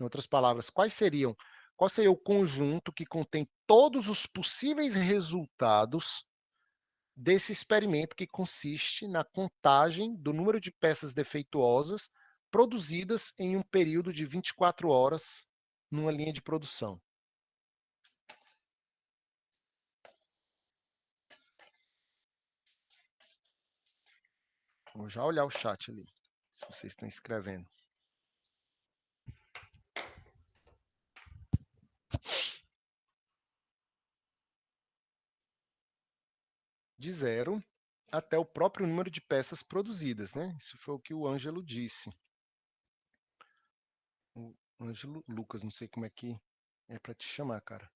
Em outras palavras, qual seria o conjunto que contém todos os possíveis resultados desse experimento que consiste na contagem do número de peças defeituosas produzidas em um período de 24 horas numa linha de produção. Vou já olhar o chat ali, se vocês estão escrevendo. De 0 até o próprio número de peças produzidas, né? Isso foi o que o Ângelo disse. O Ângelo Lucas, não sei como é que é para te chamar, cara.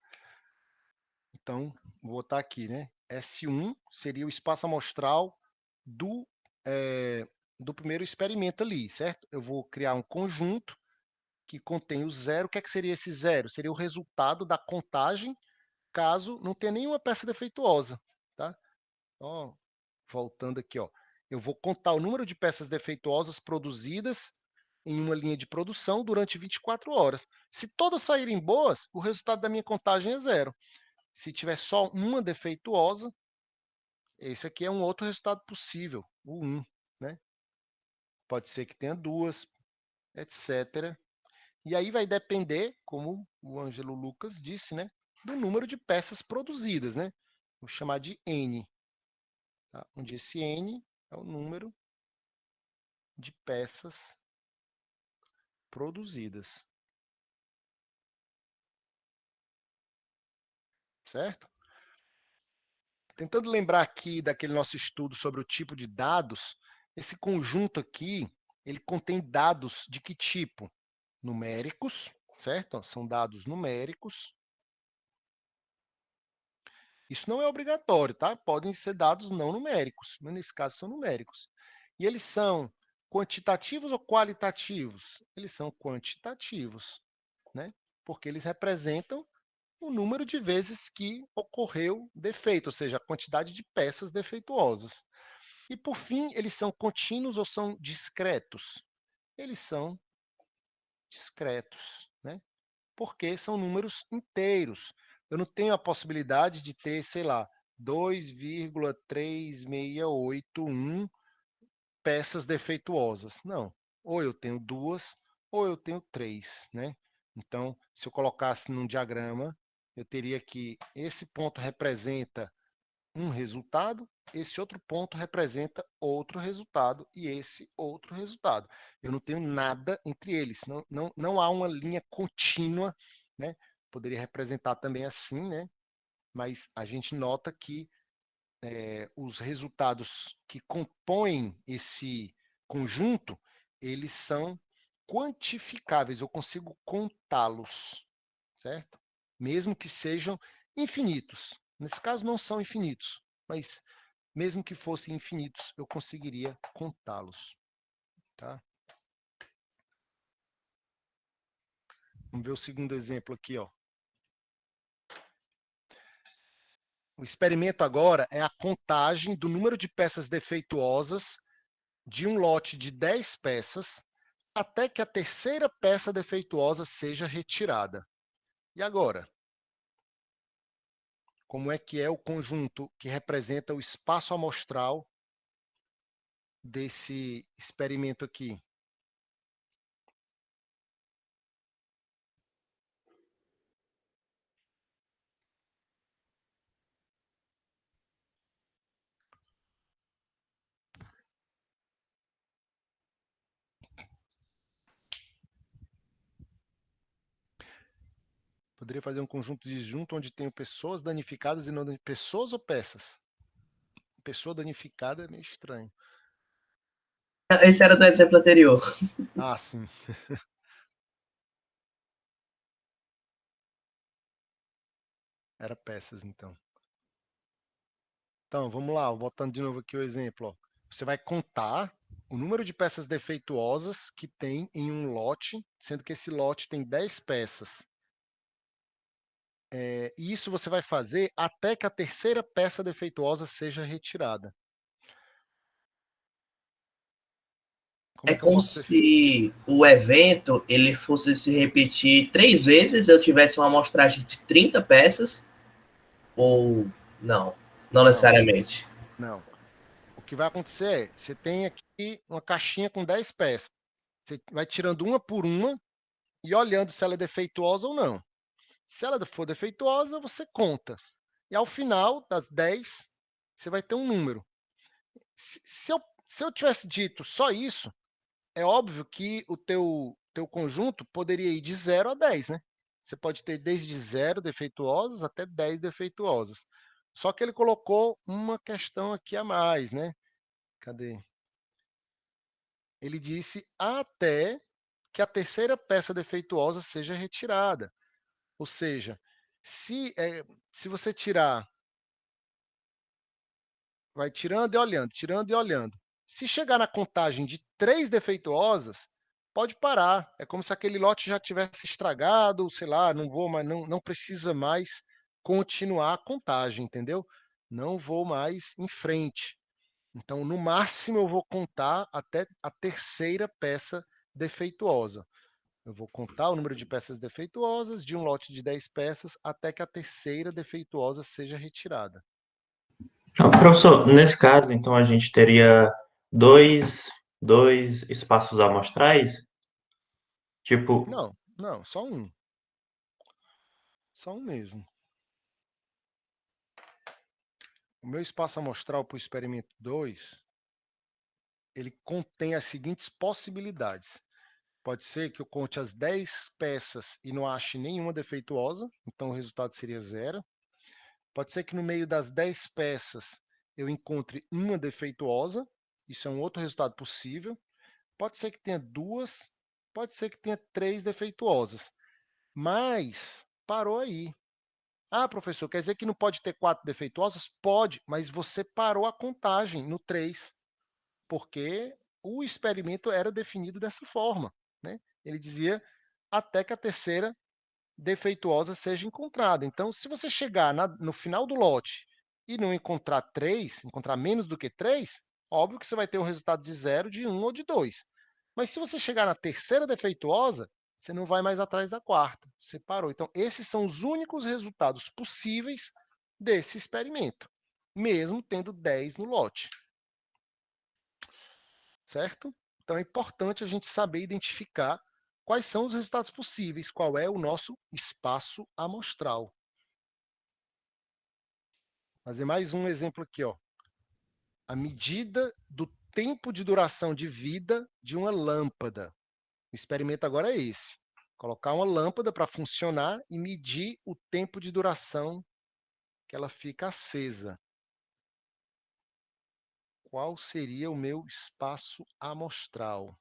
Então, vou botar aqui, né? S1 seria o espaço amostral do, do primeiro experimento ali, certo? Eu vou criar um conjunto que contém o zero. O que é que seria esse zero? Seria o resultado da contagem, caso não tenha nenhuma peça defeituosa, tá? Ó, voltando aqui, ó. Eu vou contar o número de peças defeituosas produzidas em uma linha de produção durante 24 horas. Se todas saírem boas, o resultado da minha contagem é zero. Se tiver só uma defeituosa, esse aqui é um outro resultado possível, o 1, né? Pode ser que tenha duas, etc. E aí vai depender, como o Ângelo Lucas disse, né, do número de peças produzidas, né? Vou chamar de N, tá? Onde esse N é o número de peças produzidas. certo? Tentando lembrar aqui daquele nosso estudo sobre o tipo de dados, esse conjunto aqui, ele contém dados de que tipo? Numéricos, certo? São dados numéricos. Isso não é obrigatório, tá? Podem ser dados não numéricos, mas nesse caso são numéricos. E eles são quantitativos ou qualitativos? Eles são quantitativos, né? Porque eles representam o número de vezes que ocorreu defeito, ou seja, a quantidade de peças defeituosas. E, por fim, eles são contínuos ou são discretos? Eles são discretos, né? Porque são números inteiros. Eu não tenho a possibilidade de ter, sei lá, 2,3681 peças defeituosas. Não. Ou eu tenho duas, ou eu tenho três, né? Então, se eu colocasse num diagrama, eu teria que esse ponto representa um resultado, esse outro ponto representa outro resultado e esse outro resultado. Eu não tenho nada entre eles, não há uma linha contínua, né? Poderia representar também assim, né? Mas a gente nota que os resultados que compõem esse conjunto, eles são quantificáveis, eu consigo contá-los, certo? Mesmo que sejam infinitos. Nesse caso, não são infinitos, mas mesmo que fossem infinitos, eu conseguiria contá-los. Tá? Vamos ver o segundo exemplo aqui. Ó. O experimento agora é a contagem do número de peças defeituosas de um lote de 10 peças até que a terceira peça defeituosa seja retirada. E agora? Como é que é o conjunto que representa o espaço amostral desse experimento aqui? Poderia fazer um conjunto disjunto onde tenho pessoas danificadas e não danificadas. Pessoas ou peças? Pessoa danificada é meio estranho. Esse era do exemplo anterior. Ah, sim. Era peças, então. Então, vamos lá, voltando de novo aqui o exemplo. Ó. Você vai contar o número de peças defeituosas que tem em um lote, sendo que esse lote tem 10 peças. E isso você vai fazer até que a terceira peça defeituosa seja retirada. Como É é que eu como posso ter... se o evento ele fosse se repetir 3 vezes, eu tivesse uma amostragem de 30 peças, ou não, não Não, necessariamente. não. O que vai acontecer é, você tem aqui uma caixinha com 10 peças. Você vai tirando uma por uma e olhando se ela é defeituosa ou não. Se ela for defeituosa, você conta. E ao final das 10, você vai ter um número. Se eu tivesse dito só isso, é óbvio que o teu conjunto poderia ir de 0 a 10, né? Você pode ter desde 0 defeituosas até 10 defeituosas. Só que ele colocou uma questão aqui a mais, né? Cadê? Ele disse até que a terceira peça defeituosa seja retirada. Ou seja, se você tirar, vai tirando e olhando. Se chegar na contagem de 3 defeituosas, pode parar. É como se aquele lote já tivesse estragado, sei lá, não vou mais, não precisa mais continuar a contagem, entendeu? Não vou mais em frente. Então, no máximo, eu vou contar até a terceira peça defeituosa. Eu vou contar o número de peças defeituosas de um lote de 10 peças até que a terceira defeituosa seja retirada. Então, professor, nesse caso, então, a gente teria dois espaços amostrais, tipo, Não, só um. Só um mesmo. O meu espaço amostral para o experimento 2, ele contém as seguintes possibilidades. Pode ser que eu conte as 10 peças e não ache nenhuma defeituosa, então o resultado seria 0. Pode ser que no meio das 10 peças eu encontre uma defeituosa, isso é um outro resultado possível. Pode ser que tenha 2, pode ser que tenha 3 defeituosas, mas parou aí. Ah, professor, quer dizer que não pode ter 4 defeituosas? Pode, mas você parou a contagem no 3, porque o experimento era definido dessa forma, né? Ele dizia até que a terceira defeituosa seja encontrada. Então, se você chegar no final do lote e não encontrar 3, encontrar menos do que 3, óbvio que você vai ter um resultado de 0, de 1 ou de 2. Mas se você chegar na terceira defeituosa, você não vai mais atrás da quarta, você parou. Então, esses são os únicos resultados possíveis desse experimento, mesmo tendo 10 no lote. Certo? Então, é importante a gente saber identificar quais são os resultados possíveis, qual é o nosso espaço amostral. Fazer mais um exemplo aqui, ó. A medida do tempo de duração de vida de uma lâmpada. O experimento agora é esse. Colocar uma lâmpada para funcionar e medir o tempo de duração que ela fica acesa. Qual seria o meu espaço amostral?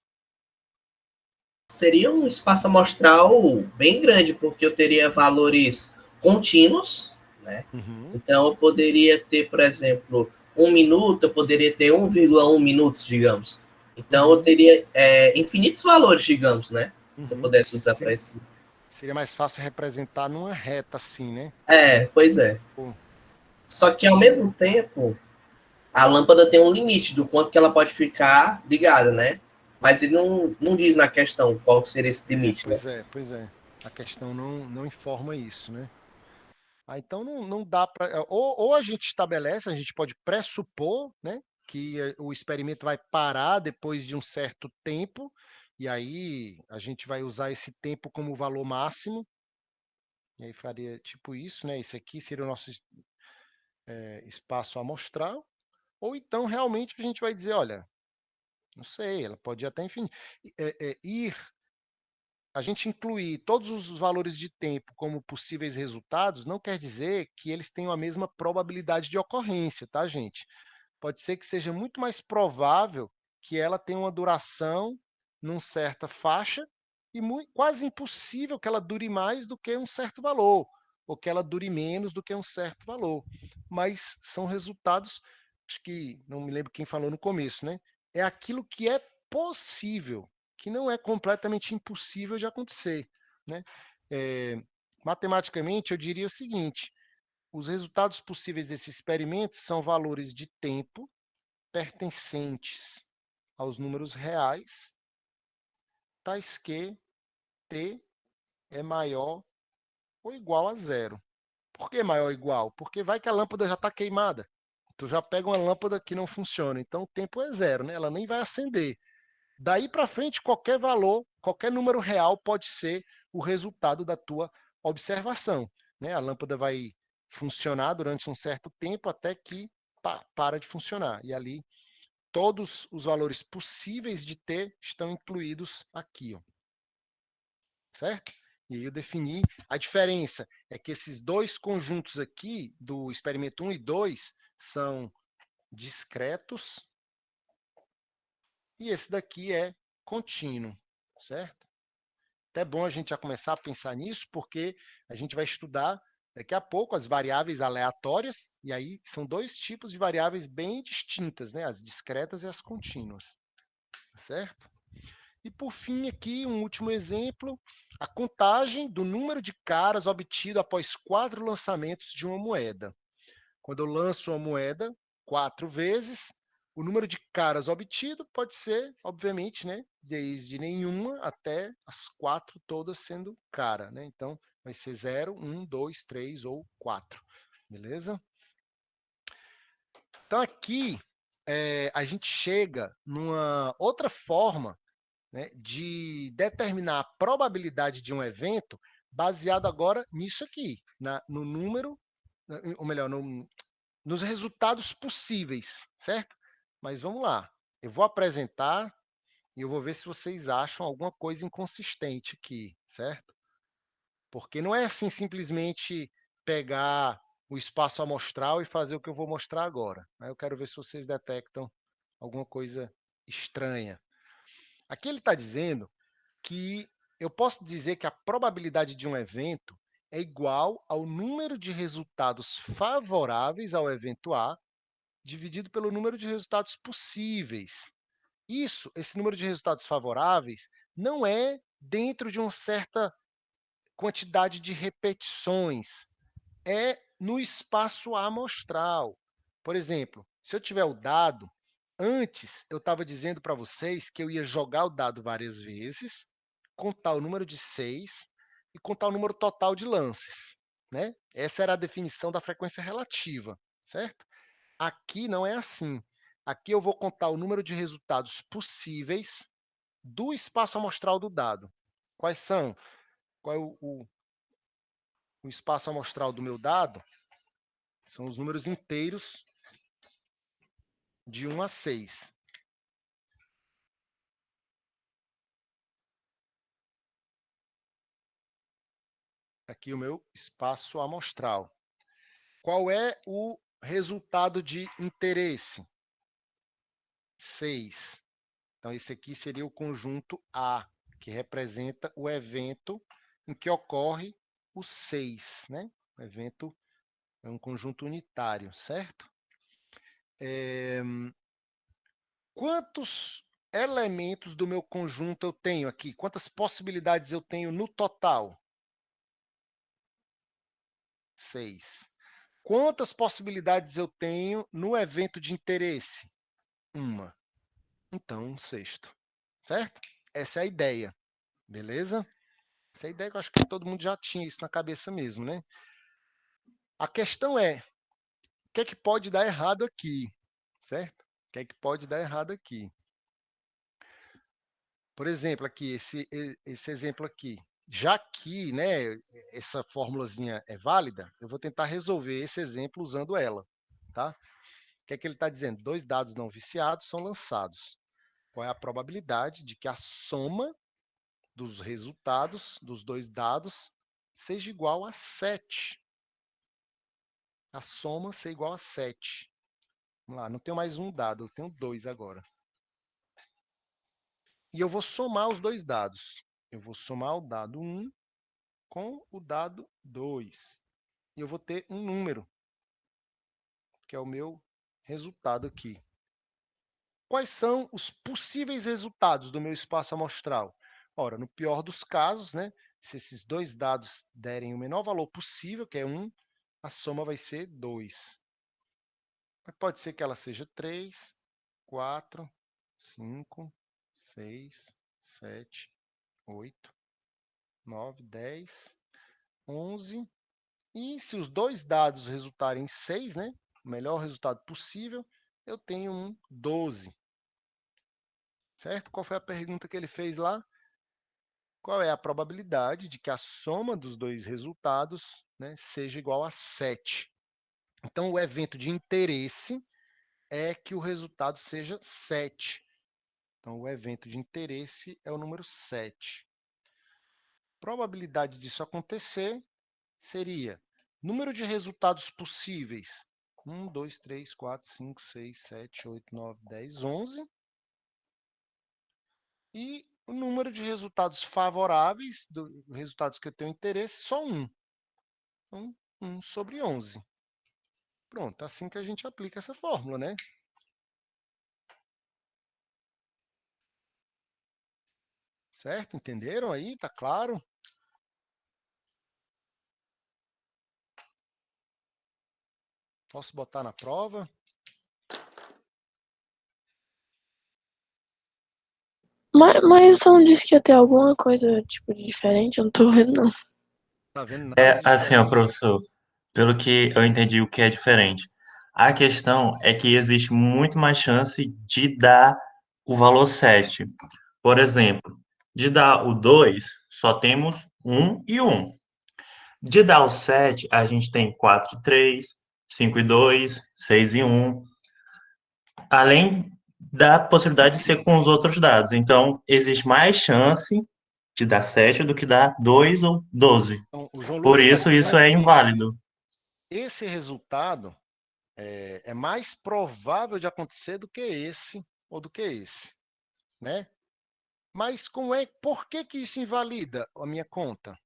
Seria um espaço amostral bem grande, porque eu teria valores contínuos, né? Uhum. Então, eu poderia ter, por exemplo, 1 minuto, eu poderia ter 1,1 minutos, digamos. Então, eu teria infinitos valores, digamos, né? Que eu pudesse usar para isso. Seria mais fácil representar numa reta assim, né? Pois é. Pô. Só que, ao mesmo tempo, a lâmpada tem um limite do quanto que ela pode ficar ligada, né? Mas ele não diz na questão qual seria esse limite, né? Pois é. A questão não informa isso, né? Então não dá para. Ou a gente estabelece, a gente pode pressupor, né, que o experimento vai parar depois de um certo tempo, e aí a gente vai usar esse tempo como valor máximo, e aí faria tipo isso, né? Esse aqui seria o nosso espaço amostral, ou então realmente a gente vai dizer, olha, não sei, ela pode até, enfim, ir a gente incluir todos os valores de tempo como possíveis resultados, não quer dizer que eles tenham a mesma probabilidade de ocorrência, tá, gente? Pode ser que seja muito mais provável que ela tenha uma duração numa certa faixa e quase impossível que ela dure mais do que um certo valor, ou que ela dure menos do que um certo valor. Mas são resultados, acho que não me lembro quem falou no começo, né? É aquilo que é possível, que não é completamente impossível de acontecer, né? Matematicamente, eu diria o seguinte: os resultados possíveis desse experimento são valores de tempo pertencentes aos números reais, tais que t é maior ou igual a 0. Por que maior ou igual? Porque vai que a lâmpada já está queimada. Tu já pega uma lâmpada que não funciona, então o tempo é 0, né? Ela nem vai acender. Daí para frente, qualquer valor, qualquer número real pode ser o resultado da tua observação, né? A lâmpada vai funcionar durante um certo tempo até que para de funcionar. E ali, todos os valores possíveis de t estão incluídos aqui, ó. Certo? E aí eu defini a diferença. É que esses dois conjuntos aqui, do experimento 1 e 2, são discretos, e esse daqui é contínuo, certo? Até bom a gente já começar a pensar nisso, porque a gente vai estudar daqui a pouco as variáveis aleatórias, e aí são dois tipos de variáveis bem distintas, né? As discretas e as contínuas, certo? E por fim aqui, um último exemplo, a contagem do número de caras obtido após 4 lançamentos de uma moeda. Quando eu lanço uma moeda 4 vezes, o número de caras obtido pode ser, obviamente, né, desde nenhuma até as 4 todas sendo cara, né? Então, vai ser 0, 1, 2, 3 ou 4, beleza? Então, aqui, a gente chega numa outra forma, né, de determinar a probabilidade de um evento baseado agora nisso aqui, no número, ou melhor, nos resultados possíveis, certo? Mas vamos lá, eu vou apresentar e eu vou ver se vocês acham alguma coisa inconsistente aqui, certo? Porque não é assim simplesmente pegar o espaço amostral e fazer o que eu vou mostrar agora. Aí eu quero ver se vocês detectam alguma coisa estranha. Aqui ele está dizendo que eu posso dizer que a probabilidade de um evento é igual ao número de resultados favoráveis ao evento A dividido pelo número de resultados possíveis. Esse número de resultados favoráveis, não é dentro de uma certa quantidade de repetições, é no espaço amostral. Por exemplo, se eu tiver o dado, antes eu estava dizendo para vocês que eu ia jogar o dado várias vezes, contar o número de 6 e contar o número total de lances. Né? Essa era a definição da frequência relativa, certo? Aqui não é assim. Aqui eu vou contar o número de resultados possíveis do espaço amostral do dado. Quais são? Qual é o espaço amostral do meu dado? São os números inteiros de 1 a 6. Aqui o meu espaço amostral. Qual é o resultado de interesse? 6. Então, esse aqui seria o conjunto A, que representa o evento em que ocorre o 6. Né? O evento é um conjunto unitário, certo? Quantos elementos do meu conjunto eu tenho aqui? Quantas possibilidades eu tenho no total? 6. Quantas possibilidades eu tenho no evento de interesse? 1. Então, um sexto. Certo? Essa é a ideia. Beleza? Essa é a ideia que eu acho que todo mundo já tinha isso na cabeça mesmo, né? A questão é, o que é que pode dar errado aqui? Certo? O que é que pode dar errado aqui? Por exemplo, aqui, esse exemplo aqui. Já que, né, essa formulazinha é válida, eu vou tentar resolver esse exemplo usando ela. Tá? O que é que ele está dizendo? 2 dados não viciados são lançados. Qual é a probabilidade de que a soma dos resultados dos 2 dados seja igual a 7? A soma ser igual a 7. Vamos lá, não tenho mais um dado, eu tenho 2 agora. E eu vou somar os 2 dados. Eu vou somar o dado 1 com o dado 2. E eu vou ter um número, que é o meu resultado aqui. Quais são os possíveis resultados do meu espaço amostral? Ora, no pior dos casos, né, se esses 2 dados derem o menor valor possível, que é 1, a soma vai ser 2. Mas pode ser que ela seja 3, 4, 5, 6, 7, 8, 9, 10, 11. E se os 2 dados resultarem em 6, né, o melhor resultado possível, eu tenho um 12. Certo? Qual foi a pergunta que ele fez lá? Qual é a probabilidade de que a soma dos 2 resultados, né, seja igual a 7? Então, o evento de interesse é que o resultado seja 7. Então, o evento de interesse é o número 7. Probabilidade disso acontecer seria número de resultados possíveis. 1, 2, 3, 4, 5, 6, 7, 8, 9, 10, 11. E o número de resultados favoráveis, resultados que eu tenho interesse, só 1. Então, 1 sobre 11. Pronto, assim que a gente aplica essa fórmula, né? Certo? Entenderam aí? Tá claro? Posso botar na prova? Mas você não disse que ia ter alguma coisa, tipo, de diferente? Eu não tô vendo, não. Tá vendo nada É de assim, ó, diferente? professor, pelo que eu entendi o que é diferente. A questão é que existe muito mais chance de dar o valor 7. Por exemplo, de dar o 2, só temos 1 e 1. De dar o 7, a gente tem 4 e 3, 5 e 2, 6 e 1. Além da possibilidade de ser com os outros dados. Então, existe mais chance de dar 7 do que dar 2 ou 12. Então, o João Por Lucas está isso, isso dizendo é que inválido. esse resultado é mais provável de acontecer do que esse ou do que esse, né? Mas por que que isso invalida a minha conta?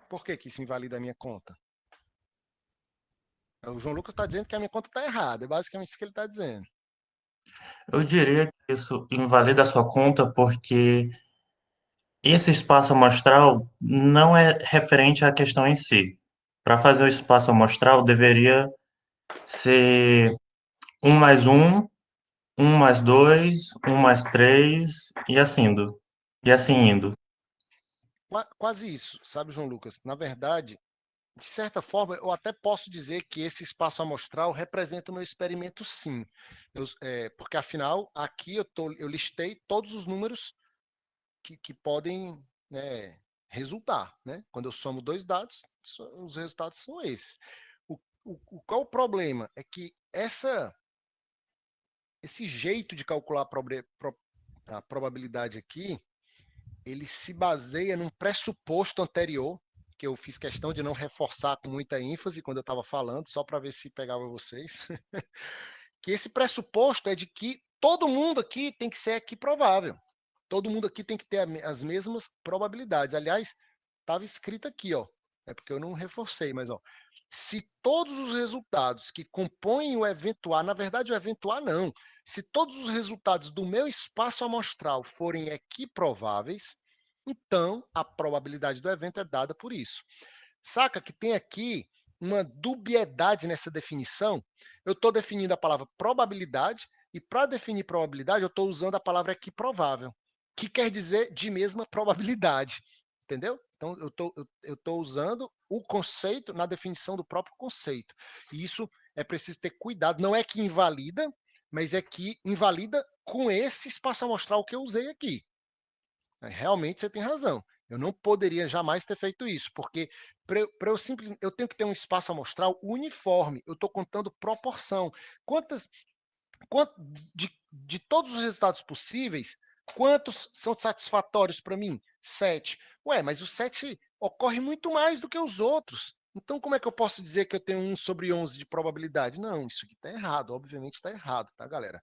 Por que que isso invalida a minha conta? O João Lucas está dizendo que a minha conta está errada, é basicamente isso que ele está dizendo. Eu diria que isso invalida a sua conta porque esse espaço amostral não é referente à questão em si. Para fazer o espaço amostral, deveria ser 1+1, 1+2, 1+3 e assim indo. E assim indo. Quase isso, sabe, João Lucas? Na verdade, de certa forma, eu até posso dizer que esse espaço amostral representa o meu experimento, sim. Porque, afinal, aqui eu listei todos os números que podem, né, resultar. Né? Quando eu somo dois dados, os resultados são esses. Qual o problema? É que esse jeito de calcular a probabilidade aqui, ele se baseia num pressuposto anterior, que eu fiz questão de não reforçar com muita ênfase quando eu estava falando, só para ver se pegava vocês, que esse pressuposto é de que todo mundo aqui tem que ser equiprovável. Todo mundo aqui tem que ter as mesmas probabilidades. Aliás, estava escrito aqui, ó. É porque eu não reforcei, mas ó, se todos os resultados que compõem o evento A, na verdade o evento A não, se todos os resultados do meu espaço amostral forem equiprováveis, então a probabilidade do evento é dada por isso. Saca que tem aqui uma dubiedade nessa definição? Eu estou definindo a palavra probabilidade e para definir probabilidade eu estou usando a palavra equiprovável, que quer dizer de mesma probabilidade. Entendeu? Então, eu tô usando o conceito na definição do próprio conceito. E isso é preciso ter cuidado. Não é que invalida, mas é que invalida com esse espaço amostral que eu usei aqui. Realmente você tem razão. Eu não poderia jamais ter feito isso, porque eu tenho que ter um espaço amostral uniforme. Eu estou contando proporção. De todos os resultados possíveis, quantos são satisfatórios para mim? 7. Ué, mas o 7 ocorre muito mais do que os outros. Então, como é que eu posso dizer que eu tenho 1/11 de probabilidade? Não, isso aqui está errado. Obviamente está errado, tá, galera?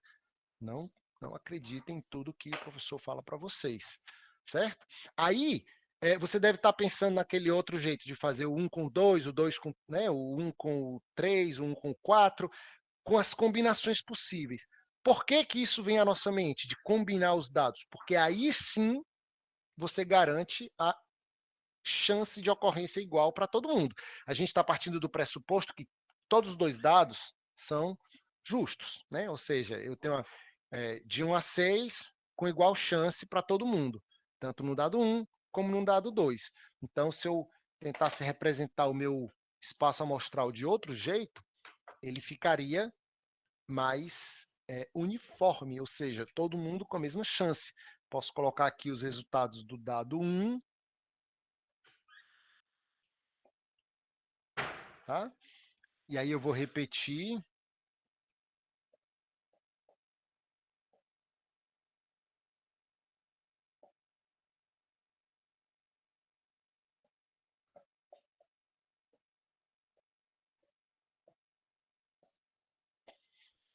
Não, não acreditem em tudo que o professor fala para vocês, certo? Aí, você deve estar pensando naquele outro jeito de fazer o 1 com o 2, o 2 com, né, o 1 com o 3, o 1 com o 4, com as combinações possíveis. Por que que isso vem à nossa mente, de combinar os dados? Porque aí sim você garante a chance de ocorrência igual para todo mundo. A gente está partindo do pressuposto que todos os dois dados são justos, né? Ou seja, eu tenho de 1 a 6 com igual chance para todo mundo, tanto no dado 1 como no dado 2. Então, se eu tentasse representar o meu espaço amostral de outro jeito, ele ficaria mais uniforme, ou seja, todo mundo com a mesma chance. Posso colocar aqui os resultados do dado 1, tá? E aí eu vou repetir.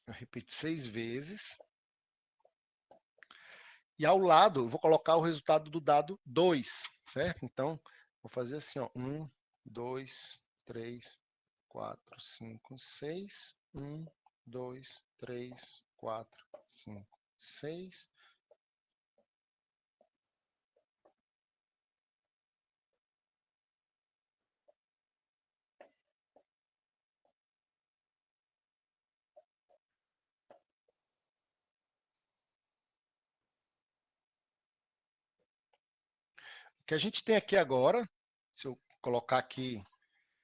Eu repito 6 vezes. E ao lado, eu vou colocar o resultado do dado 2, certo? Então, vou fazer assim, ó, 1, 2, 3, 4, 5, 6. 1, 2, 3, 4, 5, 6. O que a gente tem aqui agora, se eu colocar aqui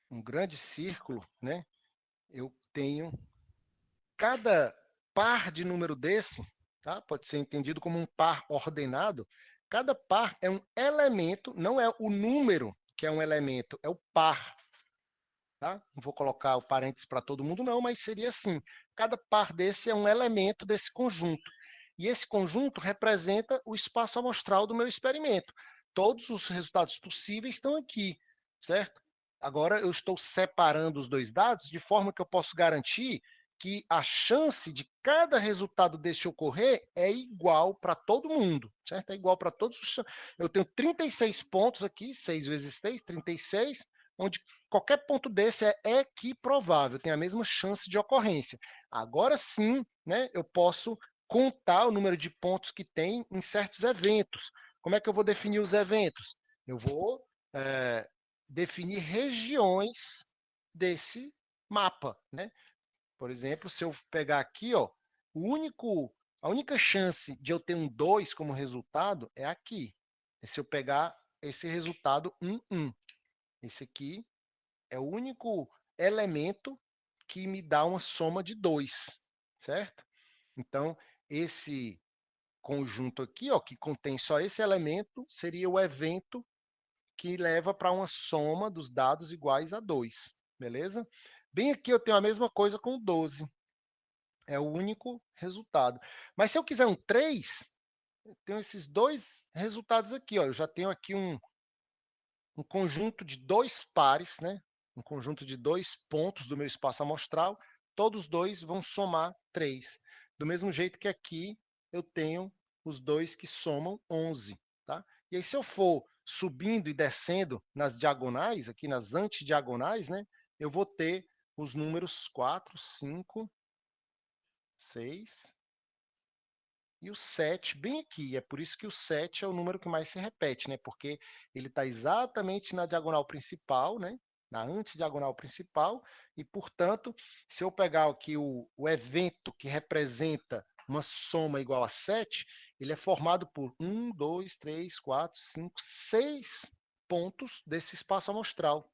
um grande círculo, né? Eu tenho cada par de número desse, tá? Pode ser entendido como um par ordenado. Cada par é um elemento, não é o número que é um elemento, é o par. Tá? Não vou colocar o parênteses para todo mundo, não, mas seria assim. Cada par desse é um elemento desse conjunto. E esse conjunto representa o espaço amostral do meu experimento. todos os resultados possíveis estão aqui, certo? Agora eu estou separando os dois dados de forma que eu posso garantir que a chance de cada resultado desse ocorrer é igual para todo mundo, certo? É igual para todos os... Eu tenho 36 pontos aqui, 6 vezes 3, 36, onde qualquer ponto desse é equiprovável, tem a mesma chance de ocorrência. Agora sim, né, eu posso contar o número de pontos que tem em certos eventos. Como é que eu vou definir os eventos? Eu vou definir regiões desse mapa, né? Por exemplo, se eu pegar aqui, ó, a única chance de eu ter um 2 como resultado é aqui. É se eu pegar esse resultado 1, 1. Esse aqui é o único elemento que me dá uma soma de 2, certo? Então, esse conjunto aqui, ó, que contém só esse elemento, seria o evento que leva para uma soma dos dados iguais a 2, beleza? Bem aqui eu tenho a mesma coisa com 12. É o único resultado. Mas se eu quiser um 3, eu tenho esses dois resultados aqui. Ó. Eu já tenho aqui um conjunto de dois pares, né? Um conjunto de 2 pontos do meu espaço amostral. Todos dois vão somar 3. Do mesmo jeito que aqui eu tenho os dois que somam 11. Tá? E aí, se eu for subindo e descendo nas diagonais, aqui nas antidiagonais, né? Eu vou ter os números 4, 5, 6 e o 7 bem aqui. É por isso que o 7 é o número que mais se repete, né? Porque ele está exatamente na diagonal principal, né? Na antidiagonal principal, e, portanto, se eu pegar aqui o evento que representa uma soma igual a 7, ele é formado por 1, 2, 3, 4, 5, 6 pontos desse espaço amostral.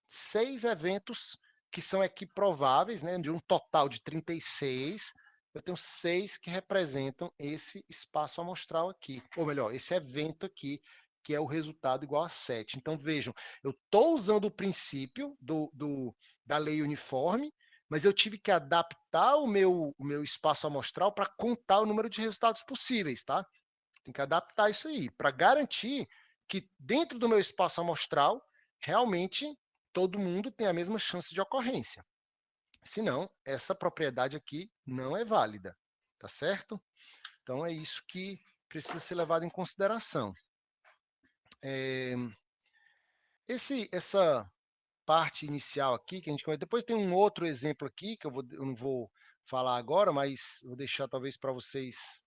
6 eventos que são equiprováveis, né? De um total de 36, eu tenho 6 que representam esse espaço amostral aqui, ou melhor, esse evento aqui, que é o resultado igual a 7. Então, vejam, eu estou usando o princípio da lei uniforme, mas eu tive que adaptar o meu espaço amostral para contar o número de resultados possíveis, tá? Tem que adaptar isso aí, para garantir que dentro do meu espaço amostral, realmente, todo mundo tem a mesma chance de ocorrência. Senão, essa propriedade aqui não é válida, tá certo? Então, é isso que precisa ser levado em consideração. Essa parte inicial aqui, que a gente começa, depois tem um outro exemplo aqui, que eu não vou falar agora, mas vou deixar talvez para vocês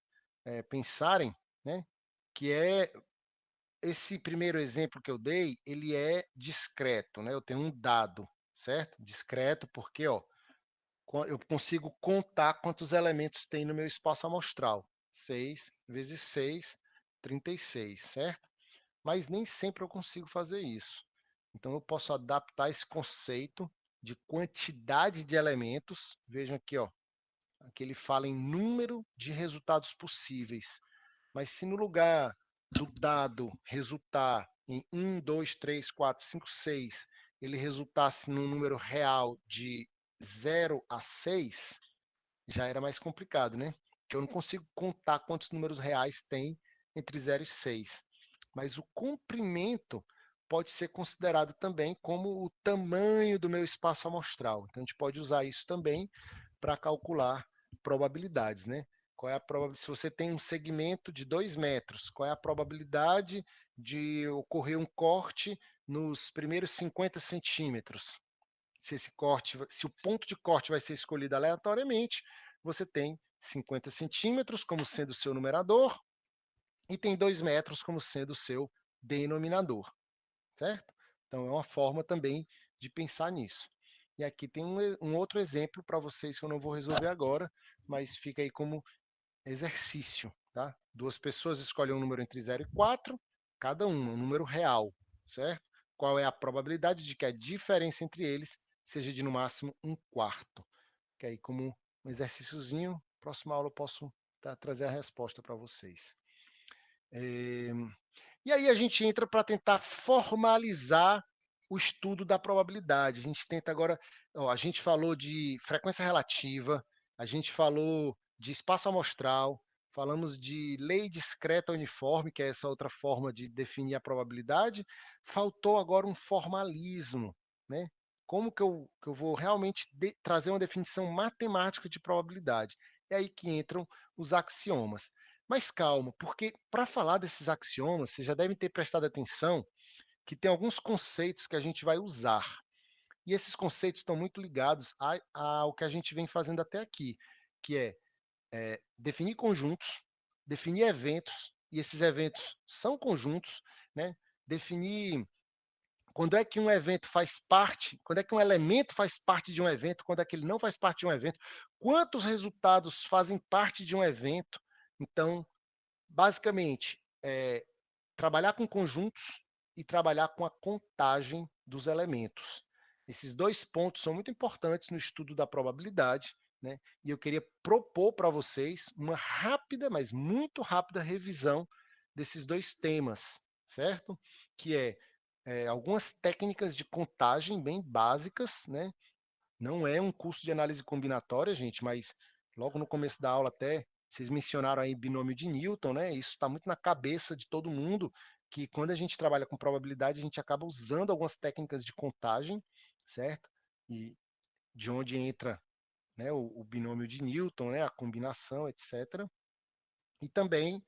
pensarem, né? Que é esse primeiro exemplo que eu dei, ele é discreto, né? Eu tenho um dado, certo? Discreto porque, ó, eu consigo contar quantos elementos tem no meu espaço amostral. 6 vezes 6, 36, certo? Mas nem sempre eu consigo fazer isso. Então, eu posso adaptar esse conceito de quantidade de elementos. Vejam aqui, ó, aqui ele fala em número de resultados possíveis. Mas se no lugar do dado resultar em 1, 2, 3, 4, 5, 6, ele resultasse num número real de 0 a 6, já era mais complicado, né? Porque eu não consigo contar quantos números reais tem entre 0 e 6. Mas o comprimento pode ser considerado também como o tamanho do meu espaço amostral. Então, a gente pode usar isso também para calcular probabilidades, né? Qual é a probabilidade? Se você tem um segmento de 2 metros, qual é a probabilidade de ocorrer um corte nos primeiros 50 centímetros? Se o ponto de corte vai ser escolhido aleatoriamente, você tem 50 centímetros como sendo o seu numerador e tem 2 metros como sendo o seu denominador, certo? Então, é uma forma também de pensar nisso. E aqui tem um outro exemplo para vocês que eu não vou resolver agora, mas fica aí como exercício. Tá? 2 pessoas escolhem um número entre 0 e 4, cada um número real, certo? Qual é a probabilidade de que a diferença entre eles seja de no máximo 1/4? Que aí, como um exercíciozinho, próxima aula eu posso trazer a resposta para vocês. E aí a gente entra para tentar formalizar o estudo da probabilidade. A gente tenta agora, ó, a gente falou de frequência relativa, a gente falou de espaço amostral, falamos de lei discreta uniforme, que é essa outra forma de definir a probabilidade. Faltou agora um formalismo, né? Como que eu vou realmente trazer uma definição matemática de probabilidade? É aí que entram os axiomas. Mas calma, porque para falar desses axiomas, vocês já devem ter prestado atenção que tem alguns conceitos que a gente vai usar. E esses conceitos estão muito ligados ao que a gente vem fazendo até aqui, que é definir conjuntos, definir eventos, e esses eventos são conjuntos, né? Definir quando é que um evento faz parte, quando é que um elemento faz parte de um evento, quando é que ele não faz parte de um evento, quantos resultados fazem parte de um evento. Então, basicamente, trabalhar com conjuntos e trabalhar com a contagem dos elementos. Esses dois pontos são muito importantes no estudo da probabilidade, né? E eu queria propor para vocês uma rápida, mas muito rápida revisão desses dois temas, certo? Que algumas técnicas de contagem bem básicas, né? Não é um curso de análise combinatória, gente, mas logo no começo da aula até vocês mencionaram aí binômio de Newton, né? Isso está muito na cabeça de todo mundo, que quando a gente trabalha com probabilidade, a gente acaba usando algumas técnicas de contagem, certo? E de onde entra, né, o binômio de Newton, né, a combinação, etc. E também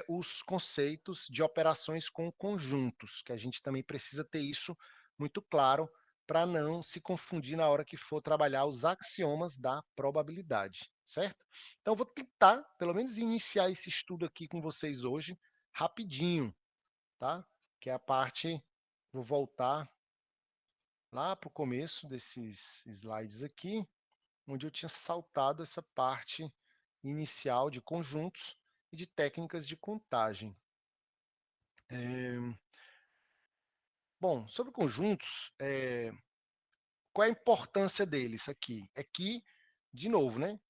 os conceitos de operações com conjuntos, que a gente também precisa ter isso muito claro para não se confundir na hora que for trabalhar os axiomas da probabilidade, certo? Então, vou tentar, pelo menos, iniciar esse estudo aqui com vocês hoje, rapidinho, tá? Que é a parte, vou voltar lá para o começo desses slides aqui, onde eu tinha saltado essa parte inicial de conjuntos e de técnicas de contagem. Bom, sobre conjuntos, qual é a importância deles aqui? É que, de novo, né?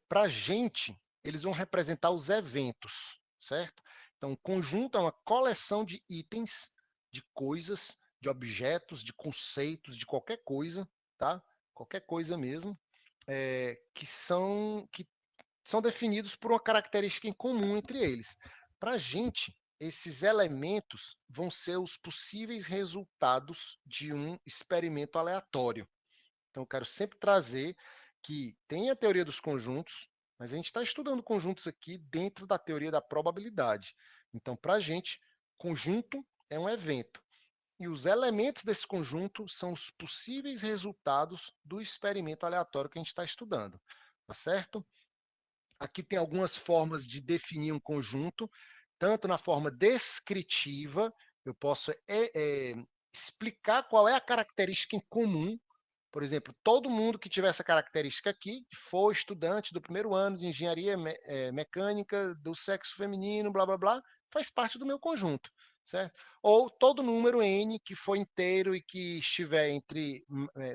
Para a gente, eles vão representar os eventos, certo? Então, conjunto é uma coleção de itens, de coisas, de objetos, de conceitos, de qualquer coisa, tá? Qualquer coisa mesmo, que são definidos por uma característica em comum entre eles. Para a gente, esses elementos vão ser os possíveis resultados de um experimento aleatório. Então, eu quero sempre trazer que tem a teoria dos conjuntos, mas a gente está estudando conjuntos aqui dentro da teoria da probabilidade. Então, para a gente, conjunto é um evento. E os elementos desse conjunto são os possíveis resultados do experimento aleatório que a gente está estudando. Tá certo? Aqui tem algumas formas de definir um conjunto, tanto na forma descritiva, eu posso explicar qual é a característica em comum. Por exemplo, todo mundo que tiver essa característica aqui, que for estudante do primeiro ano de engenharia mecânica, do sexo feminino, blá, blá, blá, faz parte do meu conjunto, certo? Ou todo número n que for inteiro e que estiver entre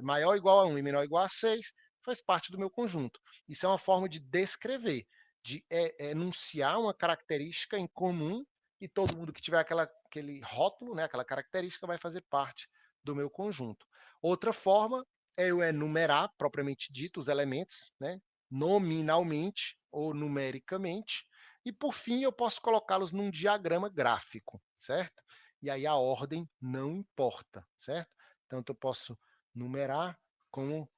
maior ou igual a 1 e menor ou igual a 6, faz parte do meu conjunto. Isso é uma forma de descrever, de enunciar uma característica em comum e todo mundo que tiver aquele rótulo, né, aquela característica, vai fazer parte do meu conjunto. Outra forma é eu enumerar, propriamente dito, os elementos, né, nominalmente ou numericamente, e por fim eu posso colocá-los num diagrama gráfico, certo? E aí a ordem não importa, certo? Tanto eu posso numerar como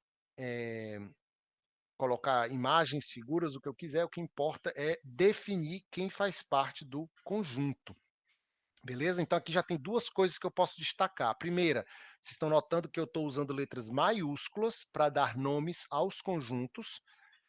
colocar imagens, figuras, o que eu quiser, o que importa é definir quem faz parte do conjunto. Beleza? Então, aqui já tem duas coisas que eu posso destacar. A primeira, vocês estão notando que eu estou usando letras maiúsculas para dar nomes aos conjuntos.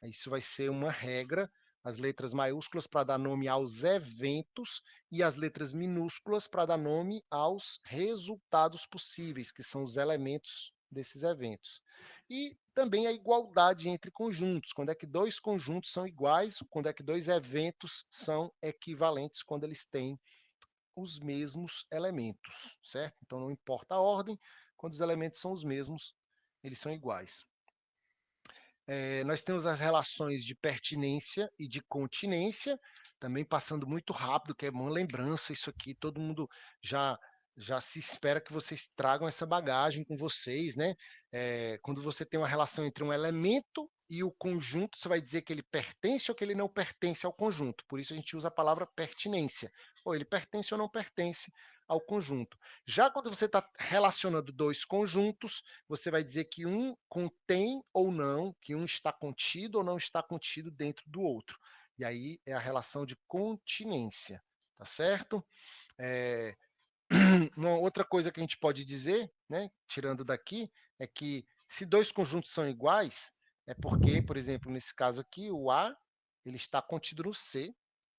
Isso vai ser uma regra. As letras maiúsculas para dar nome aos eventos e as letras minúsculas para dar nome aos resultados possíveis, que são os elementos desses eventos. E também a igualdade entre conjuntos, quando é que dois conjuntos são iguais, quando é que dois eventos são equivalentes, quando eles têm os mesmos elementos, certo? Então, não importa a ordem, quando os elementos são os mesmos, eles são iguais. Nós temos as relações de pertinência e de continência, também passando muito rápido, que é uma lembrança isso aqui, todo mundo já se espera que vocês tragam essa bagagem com vocês, né? Quando você tem uma relação entre um elemento e o conjunto, você vai dizer que ele pertence ou que ele não pertence ao conjunto. Por isso a gente usa a palavra pertinência. Ou ele pertence ou não pertence ao conjunto. Já quando você está relacionando dois conjuntos, você vai dizer que um contém ou não, que um está contido ou não está contido dentro do outro. E aí é a relação de continência, tá certo? Uma outra coisa que a gente pode dizer, né, tirando daqui, é que se dois conjuntos são iguais, é porque, por exemplo, nesse caso aqui, o A ele está contido no C,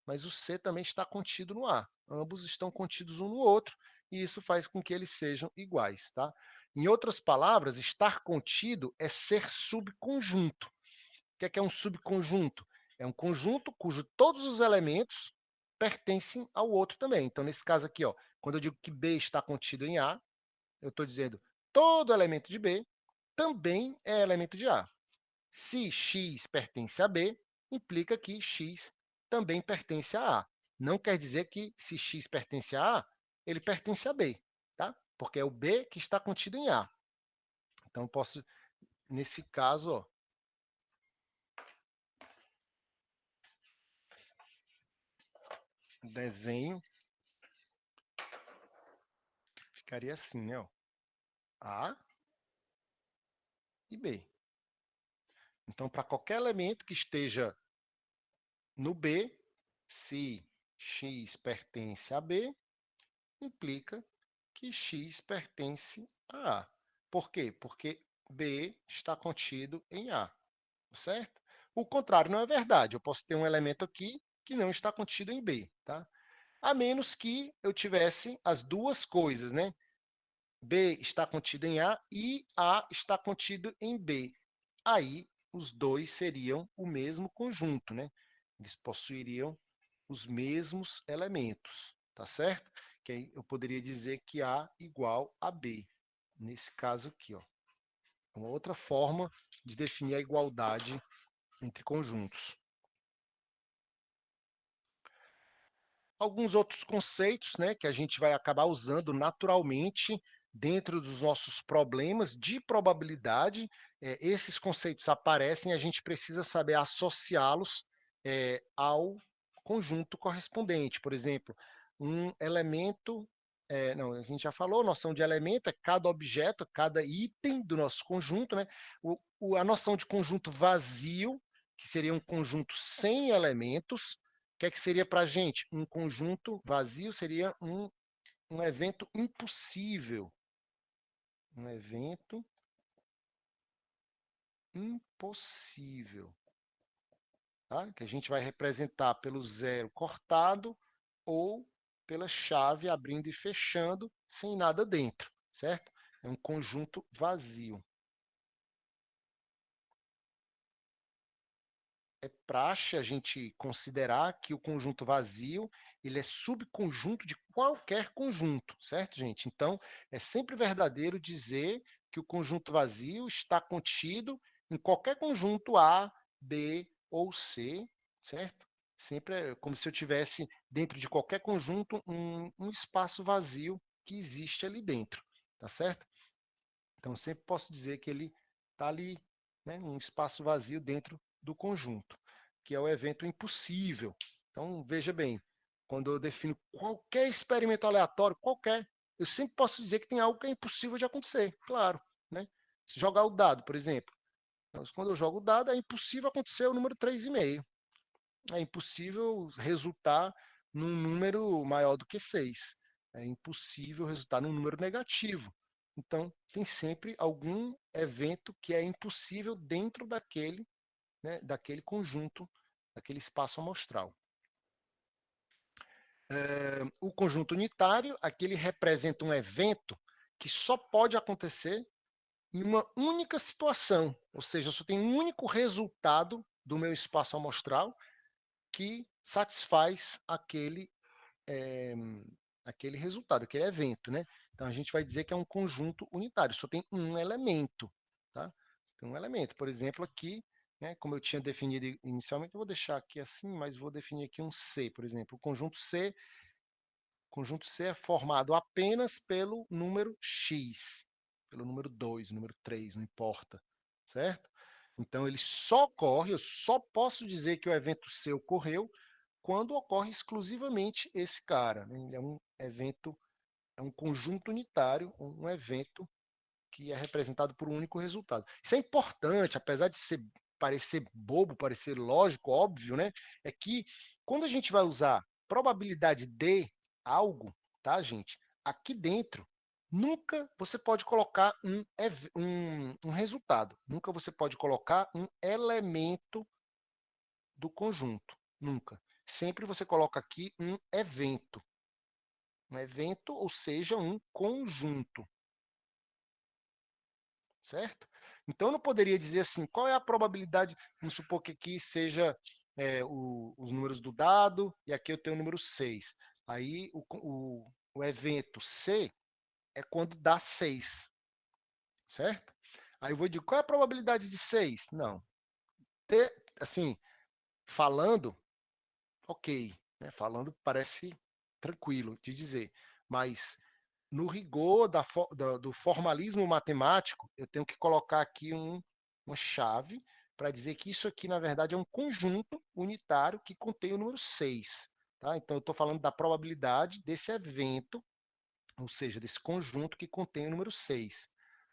mas o C também está contido no A. Ambos estão contidos um no outro, e isso faz com que eles sejam iguais. Tá? Em outras palavras, estar contido é ser subconjunto. O que é um subconjunto? É um conjunto cujo todos os elementos pertencem ao outro também. Então, nesse caso aqui, ó, quando eu digo que B está contido em A, eu estou dizendo todo elemento de B também é elemento de A. Se X pertence a B, implica que X também pertence a A. Não quer dizer que se X pertence a A, ele pertence a B, tá? Porque é o B que está contido em A. Então, eu posso, nesse caso, ó, desenho ficaria assim, né? Ó, A e B. Então, para qualquer elemento que esteja no B, se X pertence a B, implica que X pertence a A. Por quê? Porque B está contido em A, certo? O contrário não é verdade. Eu posso ter um elemento aqui que não está contido em B, tá? A menos que eu tivesse as duas coisas, né? B está contido em A e A está contido em B. Aí, os dois seriam o mesmo conjunto, né? Eles possuiriam os mesmos elementos, tá certo? Que aí eu poderia dizer que A igual a B, nesse caso aqui, ó. Uma outra forma de definir a igualdade entre conjuntos. Alguns outros conceitos, né, que a gente vai acabar usando naturalmente dentro dos nossos problemas de probabilidade. Esses conceitos aparecem, a gente precisa saber associá-los ao conjunto correspondente. Por exemplo, um elemento, não, a gente já falou, noção de elemento é cada objeto, cada item do nosso conjunto, né? A noção de conjunto vazio, que seria um conjunto sem elementos. O que é que seria para a gente? Um conjunto vazio seria um evento impossível. Um evento impossível. Tá? Que a gente vai representar pelo zero cortado ou pela chave abrindo e fechando sem nada dentro, certo? É um conjunto vazio. É praxe a gente considerar que o conjunto vazio ele é subconjunto de qualquer conjunto, certo, gente? Então, é sempre verdadeiro dizer que o conjunto vazio está contido em qualquer conjunto A, B ou C, certo? Sempre é como se eu tivesse dentro de qualquer conjunto um espaço vazio que existe ali dentro, tá certo? Então, sempre posso dizer que ele está ali, né, um espaço vazio dentro do conjunto, que é o evento impossível. Então, veja bem, quando eu defino qualquer experimento aleatório, qualquer, eu sempre posso dizer que tem algo que é impossível de acontecer, claro. Né? Se jogar o dado, por exemplo. Quando eu jogo o dado, é impossível acontecer o número 3,5. É impossível resultar num número maior do que 6. É impossível resultar num número negativo. Então, tem sempre algum evento que é impossível dentro daquele, né, daquele conjunto, daquele espaço amostral. O conjunto unitário, aquele representa um evento que só pode acontecer em uma única situação, ou seja, só tem um único resultado do meu espaço amostral que satisfaz aquele resultado, aquele evento. Né? Então, a gente vai dizer que é um conjunto unitário, só tem um elemento. Tá? Tem um elemento, por exemplo, aqui, né, como eu tinha definido inicialmente, eu vou deixar aqui assim, mas vou definir aqui um C, por exemplo. O conjunto C é formado apenas pelo número X, pelo número 2, número 3, não importa, certo? Então, ele só ocorre, eu só posso dizer que o evento C ocorreu quando ocorre exclusivamente esse cara, né? É um evento, é um conjunto unitário, um evento que é representado por um único resultado. Isso é importante, apesar de parecer bobo, parecer lógico, óbvio, né? É que quando a gente vai usar probabilidade de algo, tá, gente? Aqui dentro, nunca você pode colocar um resultado, nunca você pode colocar um elemento do conjunto, nunca. Sempre você coloca aqui um evento, ou seja, um conjunto, certo? Então, eu não poderia dizer assim, qual é a probabilidade, vamos supor que aqui seja os números do dado, e aqui eu tenho o número 6. Aí, o evento C é quando dá 6, certo? Aí eu vou dizer, qual é a probabilidade de 6? Não. Assim, falando, ok, né? Falando parece tranquilo de dizer, mas no rigor do formalismo matemático, eu tenho que colocar aqui uma chave para dizer que isso aqui, na verdade, é um conjunto unitário que contém o número 6. Tá? Então, eu estou falando da probabilidade desse evento, ou seja, desse conjunto que contém o número 6.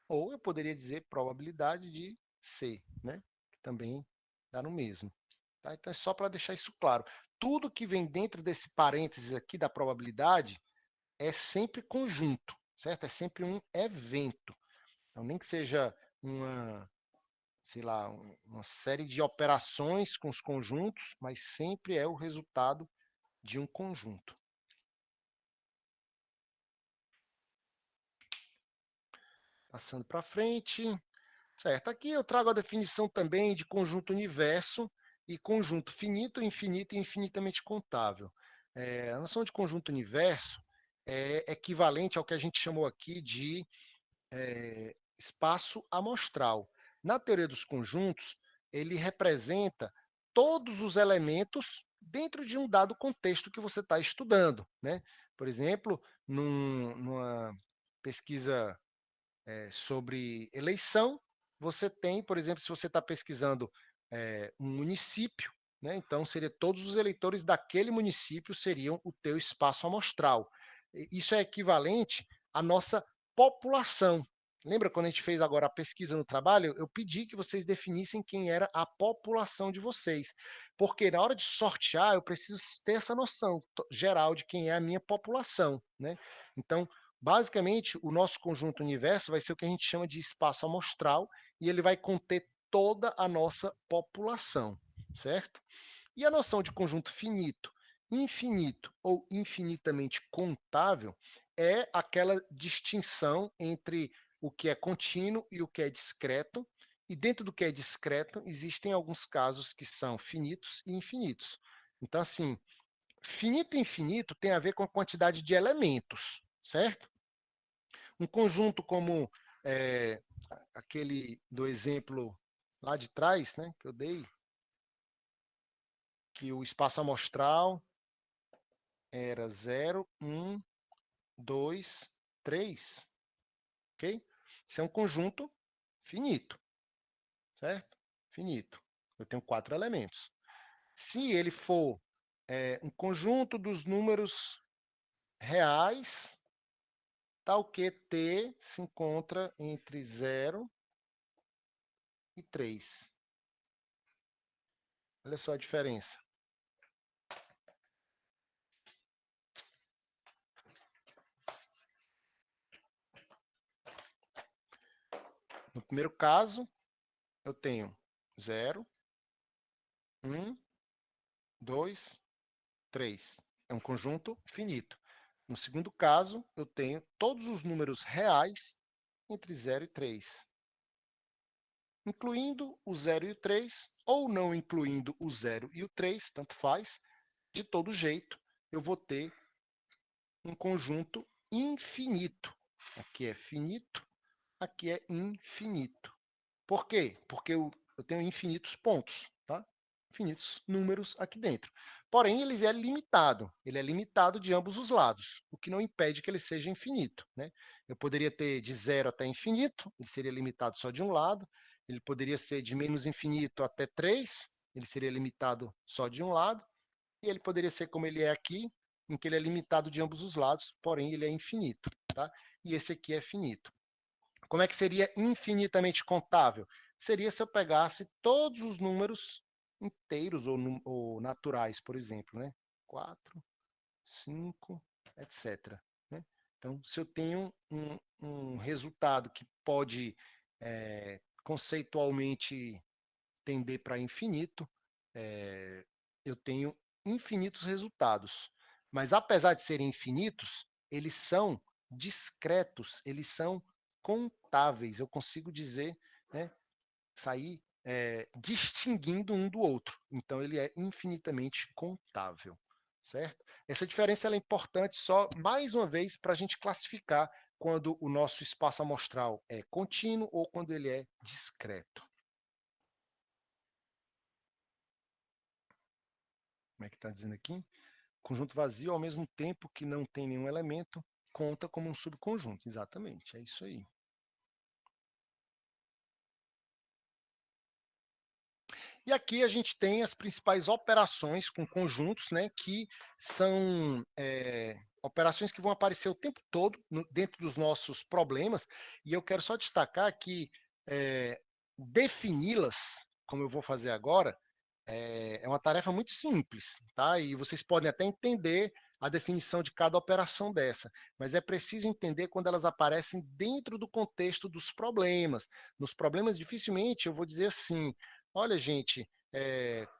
Ou eu poderia dizer probabilidade de C, né? Que também dá no mesmo. Tá? Então, é só para deixar isso claro. Tudo que vem dentro desse parênteses aqui da probabilidade é sempre conjunto, certo? É sempre um evento. Então, nem que seja sei lá, uma série de operações com os conjuntos, mas sempre é o resultado de um conjunto. Passando para frente. Certo, aqui eu trago a definição também de conjunto universo e conjunto finito, infinito e infinitamente contável. A noção de conjunto universo é equivalente ao que a gente chamou aqui de espaço amostral. Na teoria dos conjuntos, ele representa todos os elementos dentro de um dado contexto que você está estudando, né? Por exemplo, numa pesquisa sobre eleição, você tem, por exemplo, se você está pesquisando um município, né, então seria todos os eleitores daquele município seriam o teu espaço amostral. Isso é equivalente à nossa população. Lembra quando a gente fez agora a pesquisa no trabalho? Eu pedi que vocês definissem quem era a população de vocês, porque na hora de sortear eu preciso ter essa noção geral de quem é a minha população, né? Então, basicamente, o nosso conjunto universo vai ser o que a gente chama de espaço amostral e ele vai conter toda a nossa população, certo? E a noção de conjunto finito, infinito ou infinitamente contável é aquela distinção entre o que é contínuo e o que é discreto, e dentro do que é discreto existem alguns casos que são finitos e infinitos. Então, assim, finito e infinito tem a ver com a quantidade de elementos, certo? Um conjunto como aquele do exemplo lá de trás, né, que eu dei, que o espaço amostral era 0, 1, 2, 3, ok? Isso é um conjunto finito, certo? Finito. Eu tenho 4 elementos. Se ele for um conjunto dos números reais, tal que T se encontra entre 0 e 3. Olha só a diferença. No primeiro caso, eu tenho 0, 1, 2, 3. É um conjunto finito. No segundo caso, eu tenho todos os números reais entre 0 e 3, incluindo o 0 e o 3, ou não incluindo o 0 e o 3, tanto faz. De todo jeito, eu vou ter um conjunto infinito. Aqui é finito, aqui é infinito. Por quê? Porque eu tenho infinitos pontos, tá? Infinitos números aqui dentro. Porém, ele é limitado de ambos os lados, o que não impede que ele seja infinito, né? Eu poderia ter de 0 até infinito, ele seria limitado só de um lado, Ele poderia ser de menos infinito até 3, ele seria limitado só de um lado, e ele poderia ser como ele é aqui, em que ele é limitado de ambos os lados, porém ele é infinito, tá? E esse aqui é finito. Como é que seria infinitamente contável? Seria se eu pegasse todos os números inteiros ou naturais, por exemplo, né? 4, 5, etc. Né? Então, se eu tenho um resultado que pode conceitualmente tender para infinito, eu tenho infinitos resultados. Mas apesar de serem infinitos, eles são discretos, eles são contáveis. Eu consigo dizer, né, sair distinguindo um do outro. Então, ele é infinitamente contável, certo? Essa diferença ela é importante só, mais uma vez, para a gente classificar quando o nosso espaço amostral é contínuo ou quando ele é discreto. Como é que está dizendo aqui? Conjunto vazio, ao mesmo tempo que não tem nenhum elemento, conta como um subconjunto. Exatamente, é isso aí. E aqui a gente tem as principais operações com conjuntos, né, que são operações que vão aparecer o tempo todo dentro dos nossos problemas, e eu quero só destacar que defini-las, como eu vou fazer agora, é uma tarefa muito simples, tá? E vocês podem até entender a definição de cada operação dessa, mas é preciso entender quando elas aparecem dentro do contexto dos problemas. Nos problemas, dificilmente eu vou dizer assim, olha, gente,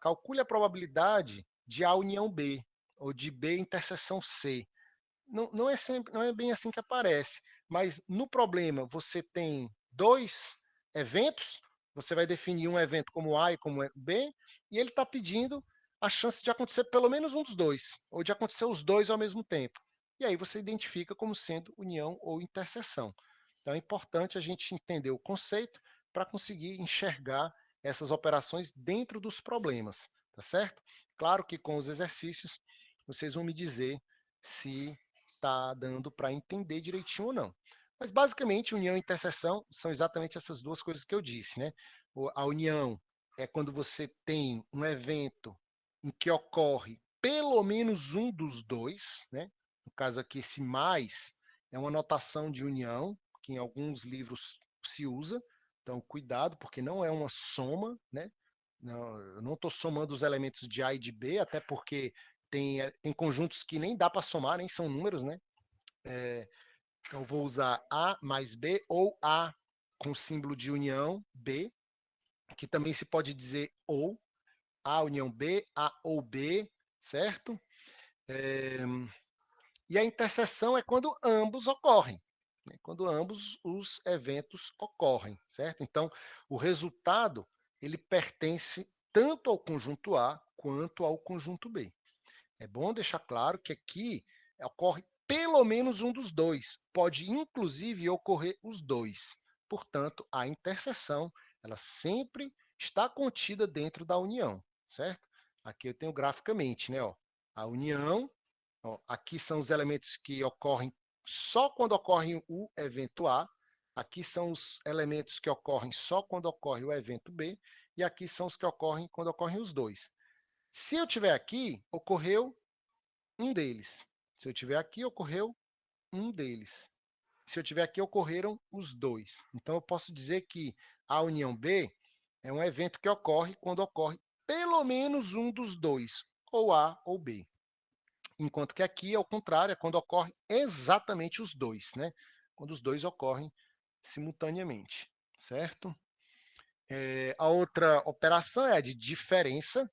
calcule a probabilidade de A união B, ou de B interseção C. Não é sempre, não é bem assim que aparece, mas no problema você tem dois eventos, você vai definir um evento como A e como B, e ele está pedindo a chance de acontecer pelo menos um dos dois, ou de acontecer os dois ao mesmo tempo. E aí você identifica como sendo união ou interseção. Então é importante a gente entender o conceito para conseguir enxergar essas operações dentro dos problemas, tá certo? Claro que com os exercícios vocês vão me dizer se está dando para entender direitinho ou não. Mas, basicamente, união e interseção são exatamente essas duas coisas que eu disse, né? A união é quando você tem um evento em que ocorre pelo menos um dos dois, né? No caso aqui, esse mais é uma notação de união, que em alguns livros se usa, então cuidado, porque não é uma soma, né? Não, eu não estou somando os elementos de A e de B, até porque tem conjuntos que nem dá para somar, nem são números, né? Então, vou usar A mais B, ou A com símbolo de união, B, que também se pode dizer ou, A união B, A ou B, certo? E a interseção é quando ambos ocorrem, né? Quando ambos os eventos ocorrem, certo? Então, o resultado, ele pertence tanto ao conjunto A quanto ao conjunto B. É bom deixar claro que aqui ocorre pelo menos um dos dois, pode inclusive ocorrer os dois. Portanto, a interseção, ela sempre está contida dentro da união, certo? Aqui eu tenho graficamente, né, ó, a união, ó, aqui são os elementos que ocorrem só quando ocorre o evento A, aqui são os elementos que ocorrem só quando ocorre o evento B, e aqui são os que ocorrem quando ocorrem os dois. Se eu tiver aqui, ocorreu um deles. Se eu tiver aqui, ocorreu um deles. Se eu tiver aqui, ocorreram os dois. Então, eu posso dizer que a união B é um evento que ocorre quando ocorre pelo menos um dos dois, ou A ou B. Enquanto que aqui é o contrário, é quando ocorre exatamente os dois, né? Quando os dois ocorrem simultaneamente, certo? A outra operação é a de diferença,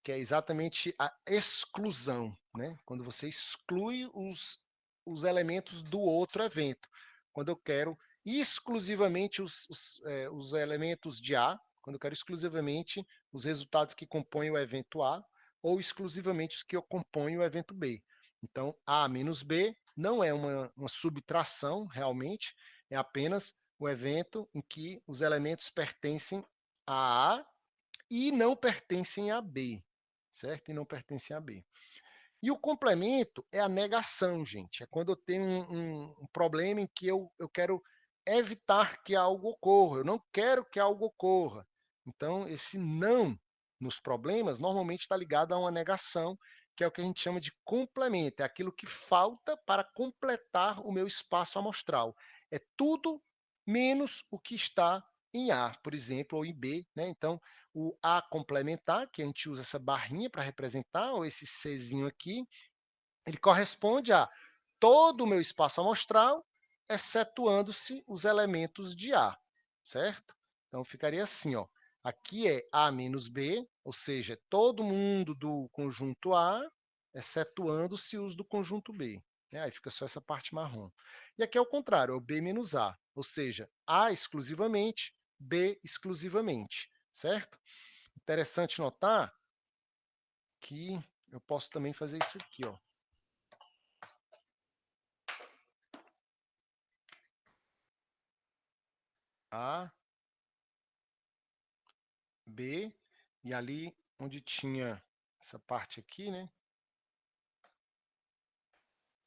que é exatamente a exclusão, né? Quando você exclui os elementos do outro evento. Quando eu quero exclusivamente os elementos de A, quando eu quero exclusivamente os resultados que compõem o evento A, ou exclusivamente os que compõem o evento B. Então, A menos B não é uma subtração, realmente, é apenas o evento em que os elementos pertencem a A e não pertencem a B, certo? E não pertencem a B. E o complemento é a negação, gente. É quando eu tenho um problema em que eu quero evitar que algo ocorra, eu não quero que algo ocorra. Então, esse não nos problemas normalmente está ligado a uma negação, que é o que a gente chama de complemento, é aquilo que falta para completar o meu espaço amostral. É tudo menos o que está em A, por exemplo, ou em B, né? Então, o A complementar, que a gente usa essa barrinha para representar, ou esse Czinho aqui, ele corresponde a todo o meu espaço amostral, excetuando-se os elementos de A, certo? Então, ficaria assim, ó. Aqui é A menos B, ou seja, todo mundo do conjunto A, excetuando-se os do conjunto B. Né? Aí fica só essa parte marrom. E aqui é o contrário, é o B menos A, ou seja, A exclusivamente, B exclusivamente, certo? Interessante notar que eu posso também fazer isso aqui, ó. A, B, e ali onde tinha essa parte aqui, né?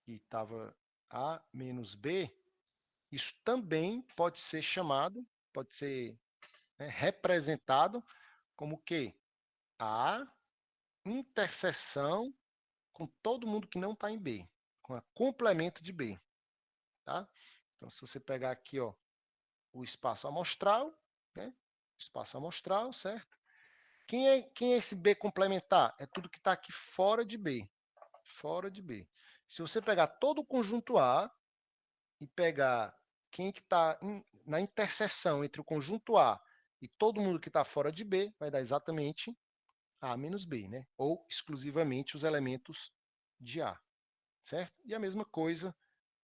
E estava A menos B, isso também pode ser chamado, pode ser, né, representado como o quê? A interseção com todo mundo que não está em B, com a complemento de B, tá? Então, se você pegar aqui, ó, o espaço amostral, né? Espaço amostral, certo? Quem é esse B complementar? É tudo que está aqui fora de B. Fora de B. Se você pegar todo o conjunto A e pegar quem que está na interseção entre o conjunto A e todo mundo que está fora de B, vai dar exatamente A menos B, né? Ou exclusivamente os elementos de A, certo? E a mesma coisa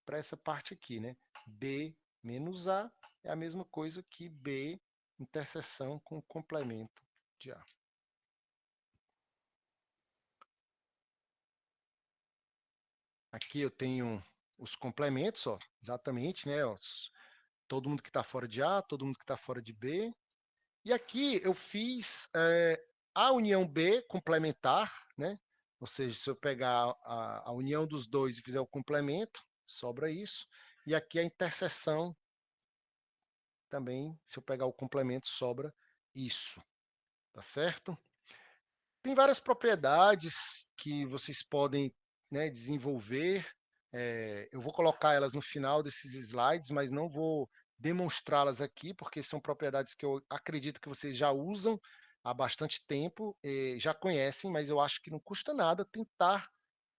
para essa parte aqui, né? B menos A é a mesma coisa que B interseção com o complemento de A. Aqui eu tenho os complementos, ó, exatamente, né? Ó, todo mundo que está fora de A, todo mundo que está fora de B. E aqui eu fiz a união B complementar, né? Ou seja, se eu pegar a união dos dois e fizer o complemento, sobra isso. E aqui a interseção também, se eu pegar o complemento, sobra isso, tá certo? Tem várias propriedades que vocês podem, né, desenvolver. Eu vou colocar elas no final desses slides, mas não vou demonstrá-las aqui, porque são propriedades que eu acredito que vocês já usam há bastante tempo, já conhecem, mas eu acho que não custa nada tentar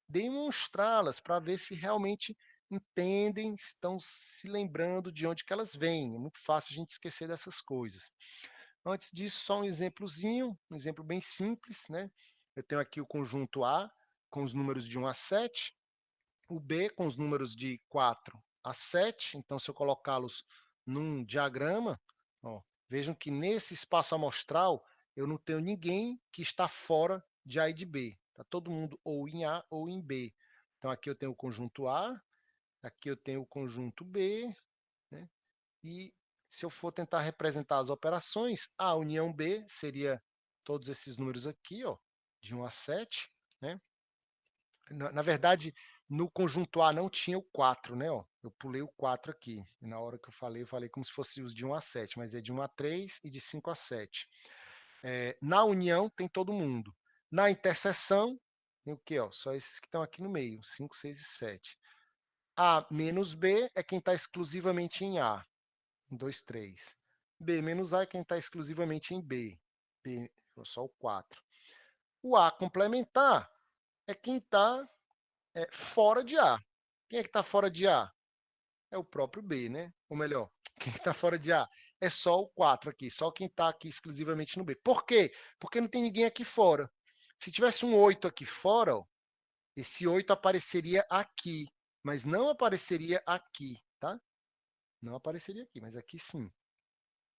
demonstrá-las para ver se realmente entendem, se estão se lembrando de onde que elas vêm. É muito fácil a gente esquecer dessas coisas. Antes disso, só um exemplozinho, um exemplo bem simples, né? Eu tenho aqui o conjunto A com os números de 1 a 7, o B com os números de 4 a 7. Então, se eu colocá-los num diagrama, ó, vejam que nesse espaço amostral eu não tenho ninguém que está fora de A e de B. Está todo mundo ou em A ou em B. Então, aqui eu tenho o conjunto A, aqui eu tenho o conjunto B, né? E se eu for tentar representar as operações, a união B seria todos esses números aqui, ó, de 1 a 7, né? Na verdade, no conjunto A não tinha o 4, né? Ó, eu pulei o 4 aqui. E na hora que eu falei como se fosse os de 1 a 7, mas é de 1 a 3 e de 5 a 7. Na união tem todo mundo. Na interseção, tem o quê? Ó? Só esses que estão aqui no meio, 5, 6 e 7. A menos B é quem está exclusivamente em A. 1, 2, 3. B menos A é quem está exclusivamente em B. B, só o 4. O A complementar é quem está fora de A. Quem é que está fora de A? É o próprio B, né? Ou melhor, quem está fora de A? É só o 4 aqui, só quem está aqui exclusivamente no B. Por quê? Porque não tem ninguém aqui fora. Se tivesse um 8 aqui fora, ó, esse 8 apareceria aqui, mas não apareceria aqui, tá? Não apareceria aqui, mas aqui sim.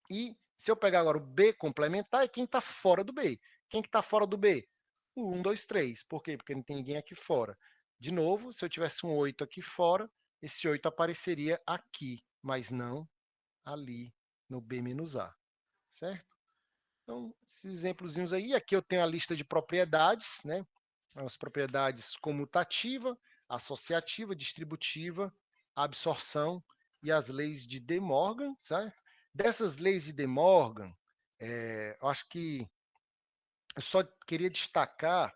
E se eu pegar agora o B complementar, é quem está fora do B. Quem que está fora do B? O 1, 2, 3. Por quê? Porque não tem ninguém aqui fora. De novo, se eu tivesse um 8 aqui fora, esse 8 apareceria aqui, mas não ali no B menos A, certo? Então, esses exemplozinhos aí. Aqui eu tenho a lista de propriedades, né? As propriedades comutativa, associativa, distributiva, absorção e as leis de De Morgan, certo? Dessas leis de De Morgan, eu acho que eu só queria destacar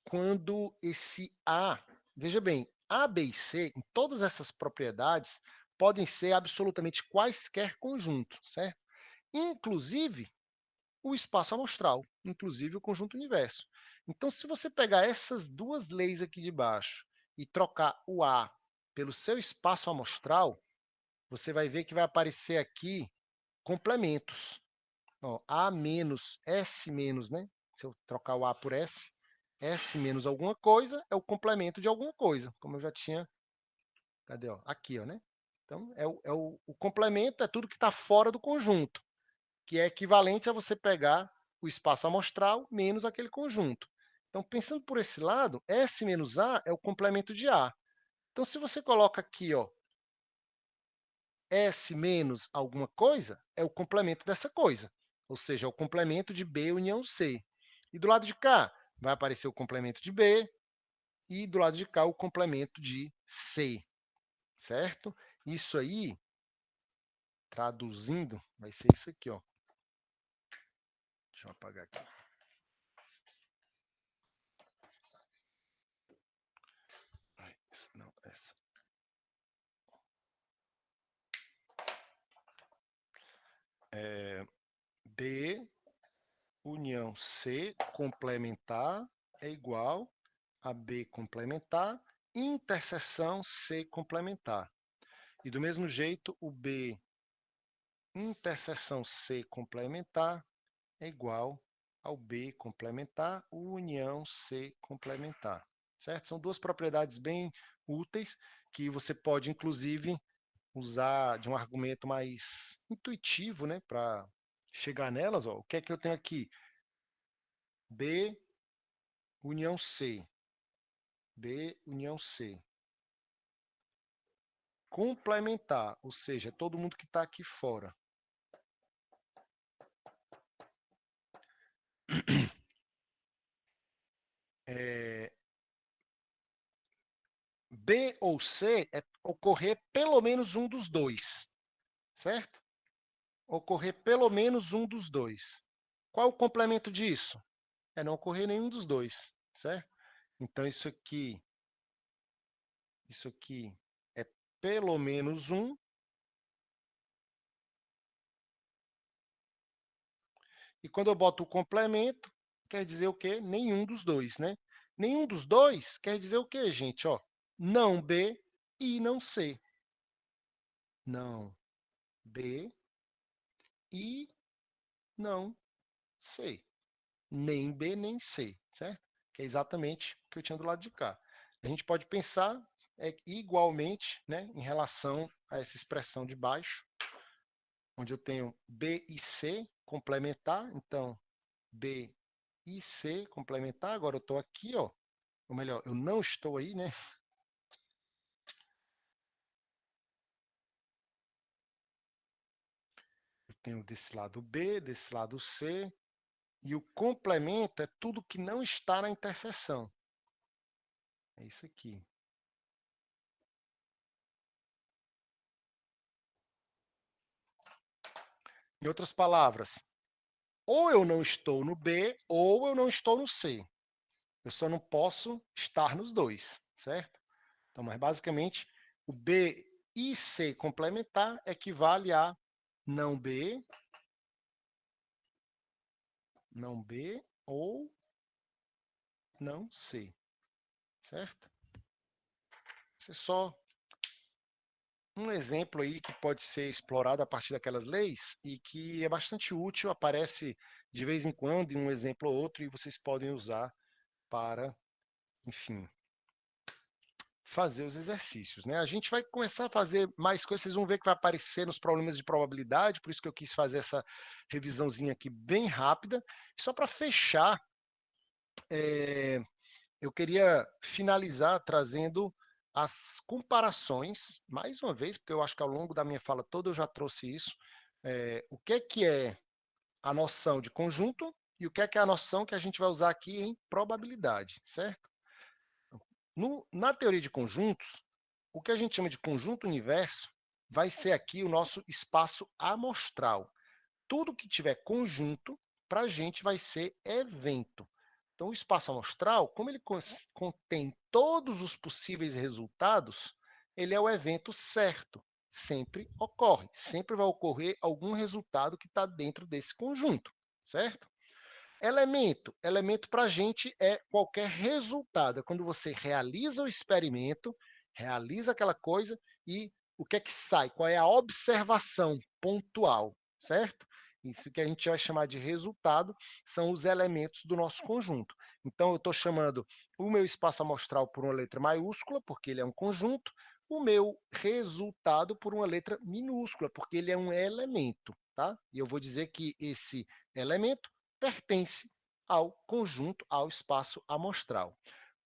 quando esse A, veja bem, A, B e C, em todas essas propriedades, podem ser absolutamente quaisquer conjuntos, certo? Inclusive o espaço amostral, inclusive o conjunto universo. Então, se você pegar essas duas leis aqui de baixo e trocar o A pelo seu espaço amostral, você vai ver que vai aparecer aqui complementos. Ó, A menos, S menos, né? Se eu trocar o A por S, S menos alguma coisa é o complemento de alguma coisa, como eu já tinha. Cadê? Ó? Aqui, ó, né? Então, o complemento é tudo que está fora do conjunto, que é equivalente a você pegar o espaço amostral menos aquele conjunto. Então, pensando por esse lado, S menos A é o complemento de A. Então, se você coloca aqui, ó, S menos alguma coisa, é o complemento dessa coisa, ou seja, é o complemento de B união C. E do lado de cá, vai aparecer o complemento de B, e do lado de cá, o complemento de C, certo? Isso aí, traduzindo, vai ser isso aqui, ó. Deixa eu apagar aqui. Não, essa. B união C complementar é igual a B complementar, interseção C complementar. E do mesmo jeito, o B interseção C complementar é igual ao B complementar, união C complementar. Certo? São duas propriedades bem úteis que você pode, inclusive, usar de um argumento mais intuitivo, né, para chegar nelas. Ó. O que é que eu tenho aqui? B união C. B união C. Complementar, ou seja, todo mundo que está aqui fora. B ou C é ocorrer pelo menos um dos dois, certo? Ocorrer pelo menos um dos dois. Qual o complemento disso? É não ocorrer nenhum dos dois, certo? Então, isso aqui é pelo menos um. E quando eu boto o complemento, quer dizer o quê? Nenhum dos dois, né? Nenhum dos dois quer dizer o quê, gente? Ó, não B e não C. Não B e não C. Nem B, nem C, certo? Que é exatamente o que eu tinha do lado de cá. A gente pode pensar igualmente, né, em relação a essa expressão de baixo, onde eu tenho B e C complementar, então B e C complementar, agora eu estou aqui, ó, ou melhor, eu não estou aí, né? Eu tenho desse lado B, desse lado C, e o complemento é tudo que não está na interseção. É isso aqui. Em outras palavras, ou eu não estou no B, ou eu não estou no C. Eu só não posso estar nos dois, certo? Então, mas basicamente, o B e C complementar equivale a não B ou não C, certo? Esse é só um exemplo aí que pode ser explorado a partir daquelas leis e que é bastante útil, aparece de vez em quando em um exemplo ou outro e vocês podem usar para, enfim, fazer os exercícios, né? A gente vai começar a fazer mais coisas, vocês vão ver que vai aparecer nos problemas de probabilidade, por isso que eu quis fazer essa revisãozinha aqui bem rápida. Só para fechar, eu queria finalizar trazendo as comparações, mais uma vez, porque eu acho que ao longo da minha fala toda eu já trouxe isso, o que é a noção de conjunto e o que é a noção que a gente vai usar aqui em probabilidade, certo? Na teoria de conjuntos, o que a gente chama de conjunto universo vai ser aqui o nosso espaço amostral. Tudo que tiver conjunto, para a gente vai ser evento. Então, o espaço amostral, como ele contém todos os possíveis resultados, ele é o evento certo. Sempre ocorre, sempre vai ocorrer algum resultado que está dentro desse conjunto, certo? Elemento para a gente é qualquer resultado. É quando você realiza o experimento, realiza aquela coisa e o que é que sai? Qual é a observação pontual, certo? Isso que a gente vai chamar de resultado são os elementos do nosso conjunto. Então, eu estou chamando o meu espaço amostral por uma letra maiúscula, porque ele é um conjunto, o meu resultado por uma letra minúscula, porque ele é um elemento, tá? E eu vou dizer que esse elemento pertence ao conjunto, ao espaço amostral.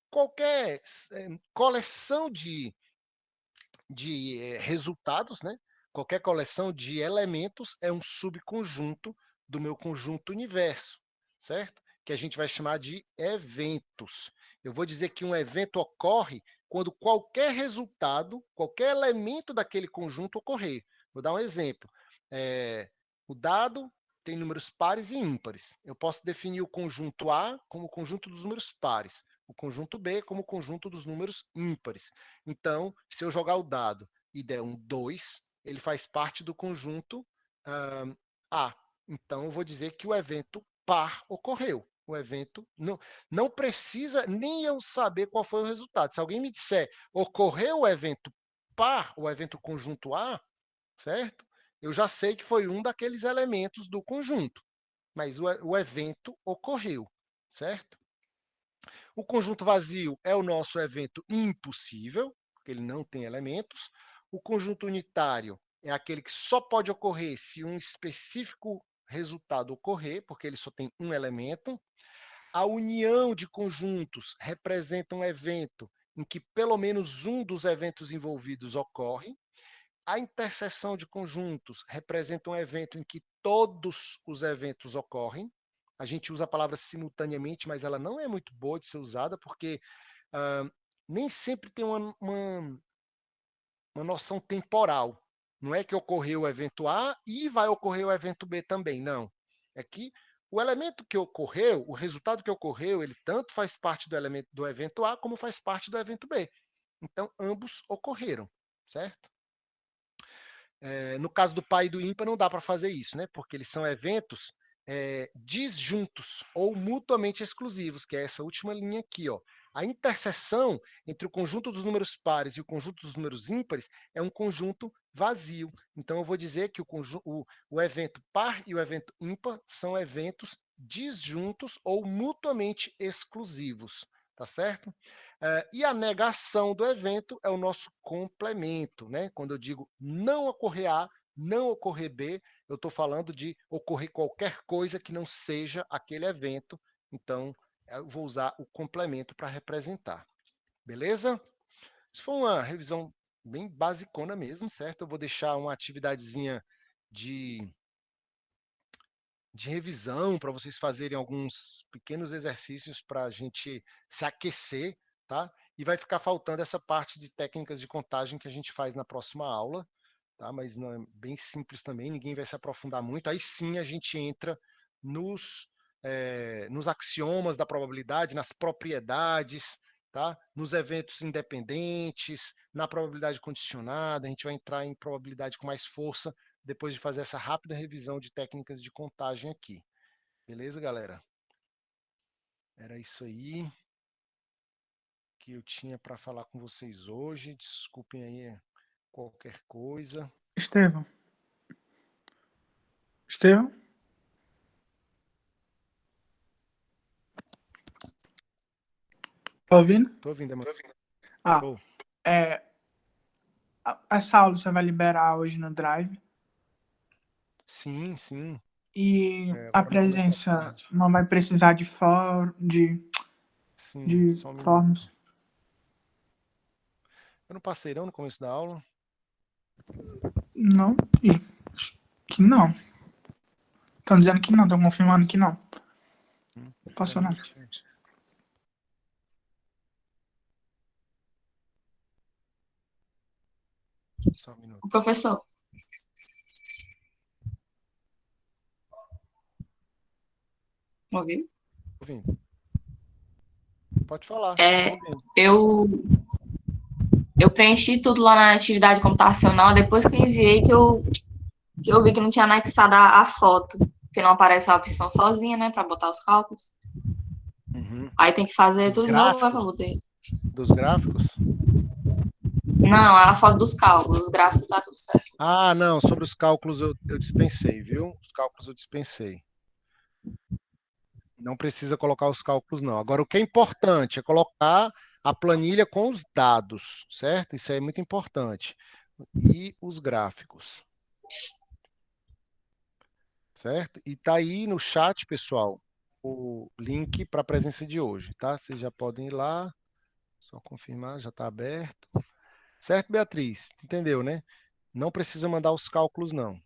Qualquer coleção de resultados, né? Qualquer coleção de elementos é um subconjunto do meu conjunto universo, certo? Que a gente vai chamar de eventos. Eu vou dizer que um evento ocorre quando qualquer resultado, qualquer elemento daquele conjunto ocorrer. Vou dar um exemplo. O dado tem números pares e ímpares. Eu posso definir o conjunto A como o conjunto dos números pares, o conjunto B como o conjunto dos números ímpares. Então, se eu jogar o dado e der um 2, ele faz parte do conjunto A. Então, eu vou dizer que o evento par ocorreu. O evento não precisa nem eu saber qual foi o resultado. Se alguém me disser ocorreu o evento par, o evento conjunto A, certo? Eu já sei que foi um daqueles elementos do conjunto, mas o evento ocorreu, certo? O conjunto vazio é o nosso evento impossível, porque ele não tem elementos. O conjunto unitário é aquele que só pode ocorrer se um específico resultado ocorrer, porque ele só tem um elemento. A união de conjuntos representa um evento em que pelo menos um dos eventos envolvidos ocorre. A interseção de conjuntos representa um evento em que todos os eventos ocorrem. A gente usa a palavra simultaneamente, mas ela não é muito boa de ser usada, porque nem sempre tem uma noção temporal. Não é que ocorreu o evento A e vai ocorrer o evento B também, não. É que o elemento que ocorreu, o resultado que ocorreu, ele tanto faz parte do elemento do evento A, como faz parte do evento B. Então, ambos ocorreram, certo? No caso do par e do ímpar, não dá para fazer isso, né? Porque eles são eventos disjuntos ou mutuamente exclusivos, que é essa última linha aqui. Ó. A interseção entre o conjunto dos números pares e o conjunto dos números ímpares é um conjunto vazio. Então, eu vou dizer que o evento par e o evento ímpar são eventos disjuntos ou mutuamente exclusivos, tá certo? E a negação do evento é o nosso complemento, né? Quando eu digo não ocorrer A, não ocorrer B, eu estou falando de ocorrer qualquer coisa que não seja aquele evento. Então, eu vou usar o complemento para representar. Beleza? Isso foi uma revisão bem basicona mesmo, certo? Eu vou deixar uma atividadezinha de revisão para vocês fazerem alguns pequenos exercícios para a gente se aquecer, tá? E vai ficar faltando essa parte de técnicas de contagem que a gente faz na próxima aula, tá? Mas não é bem simples também, ninguém vai se aprofundar muito. Aí sim a gente entra nos axiomas da probabilidade, nas propriedades, tá? Nos eventos independentes, na probabilidade condicionada, a gente vai entrar em probabilidade com mais força depois de fazer essa rápida revisão de técnicas de contagem aqui. Beleza, galera? Era isso aí que eu tinha para falar com vocês hoje. Desculpem aí qualquer coisa. Estevão? Estevão? Tá ouvindo? Tô ouvindo, Emanuel. Ah, essa aula você vai liberar hoje no Drive? Sim, sim. E a Agora no começo da presença tarde. não vai precisar de Sim, só um minuto. formas? Eu não passei não no começo da aula? Não, acho que não. Estão dizendo que não, estão confirmando que não. Passou não. Diferente. Só um minuto. O professor. Ouviu? Ouvindo. Pode falar. É, Tô ouvindo. eu preenchi tudo lá na atividade computacional, depois que eu enviei que eu vi que não tinha anexado a foto, porque não aparece a opção sozinha, né, para botar os cálculos. Uhum. Aí tem que fazer Dos tudo de novo, gráficos? eu botei. Dos gráficos? Não, a foto dos cálculos, os gráficos tá tudo certo. Ah, não, sobre os cálculos eu dispensei, viu? Os cálculos eu dispensei. Não precisa colocar os cálculos, não. Agora, o que é importante é colocar a planilha com os dados, certo? Isso aí é muito importante. E os gráficos. Certo? E tá aí no chat, pessoal, o link para a presença de hoje, tá? Vocês já podem ir lá, só confirmar, já está aberto. Certo, Beatriz? Entendeu, né? Não precisa mandar os cálculos, não.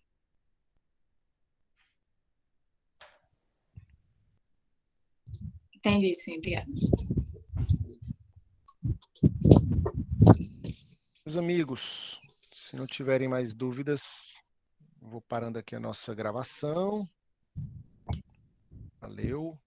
Entendi, sim, obrigada. Meus amigos, se não tiverem mais dúvidas, vou parando aqui a nossa gravação. Valeu.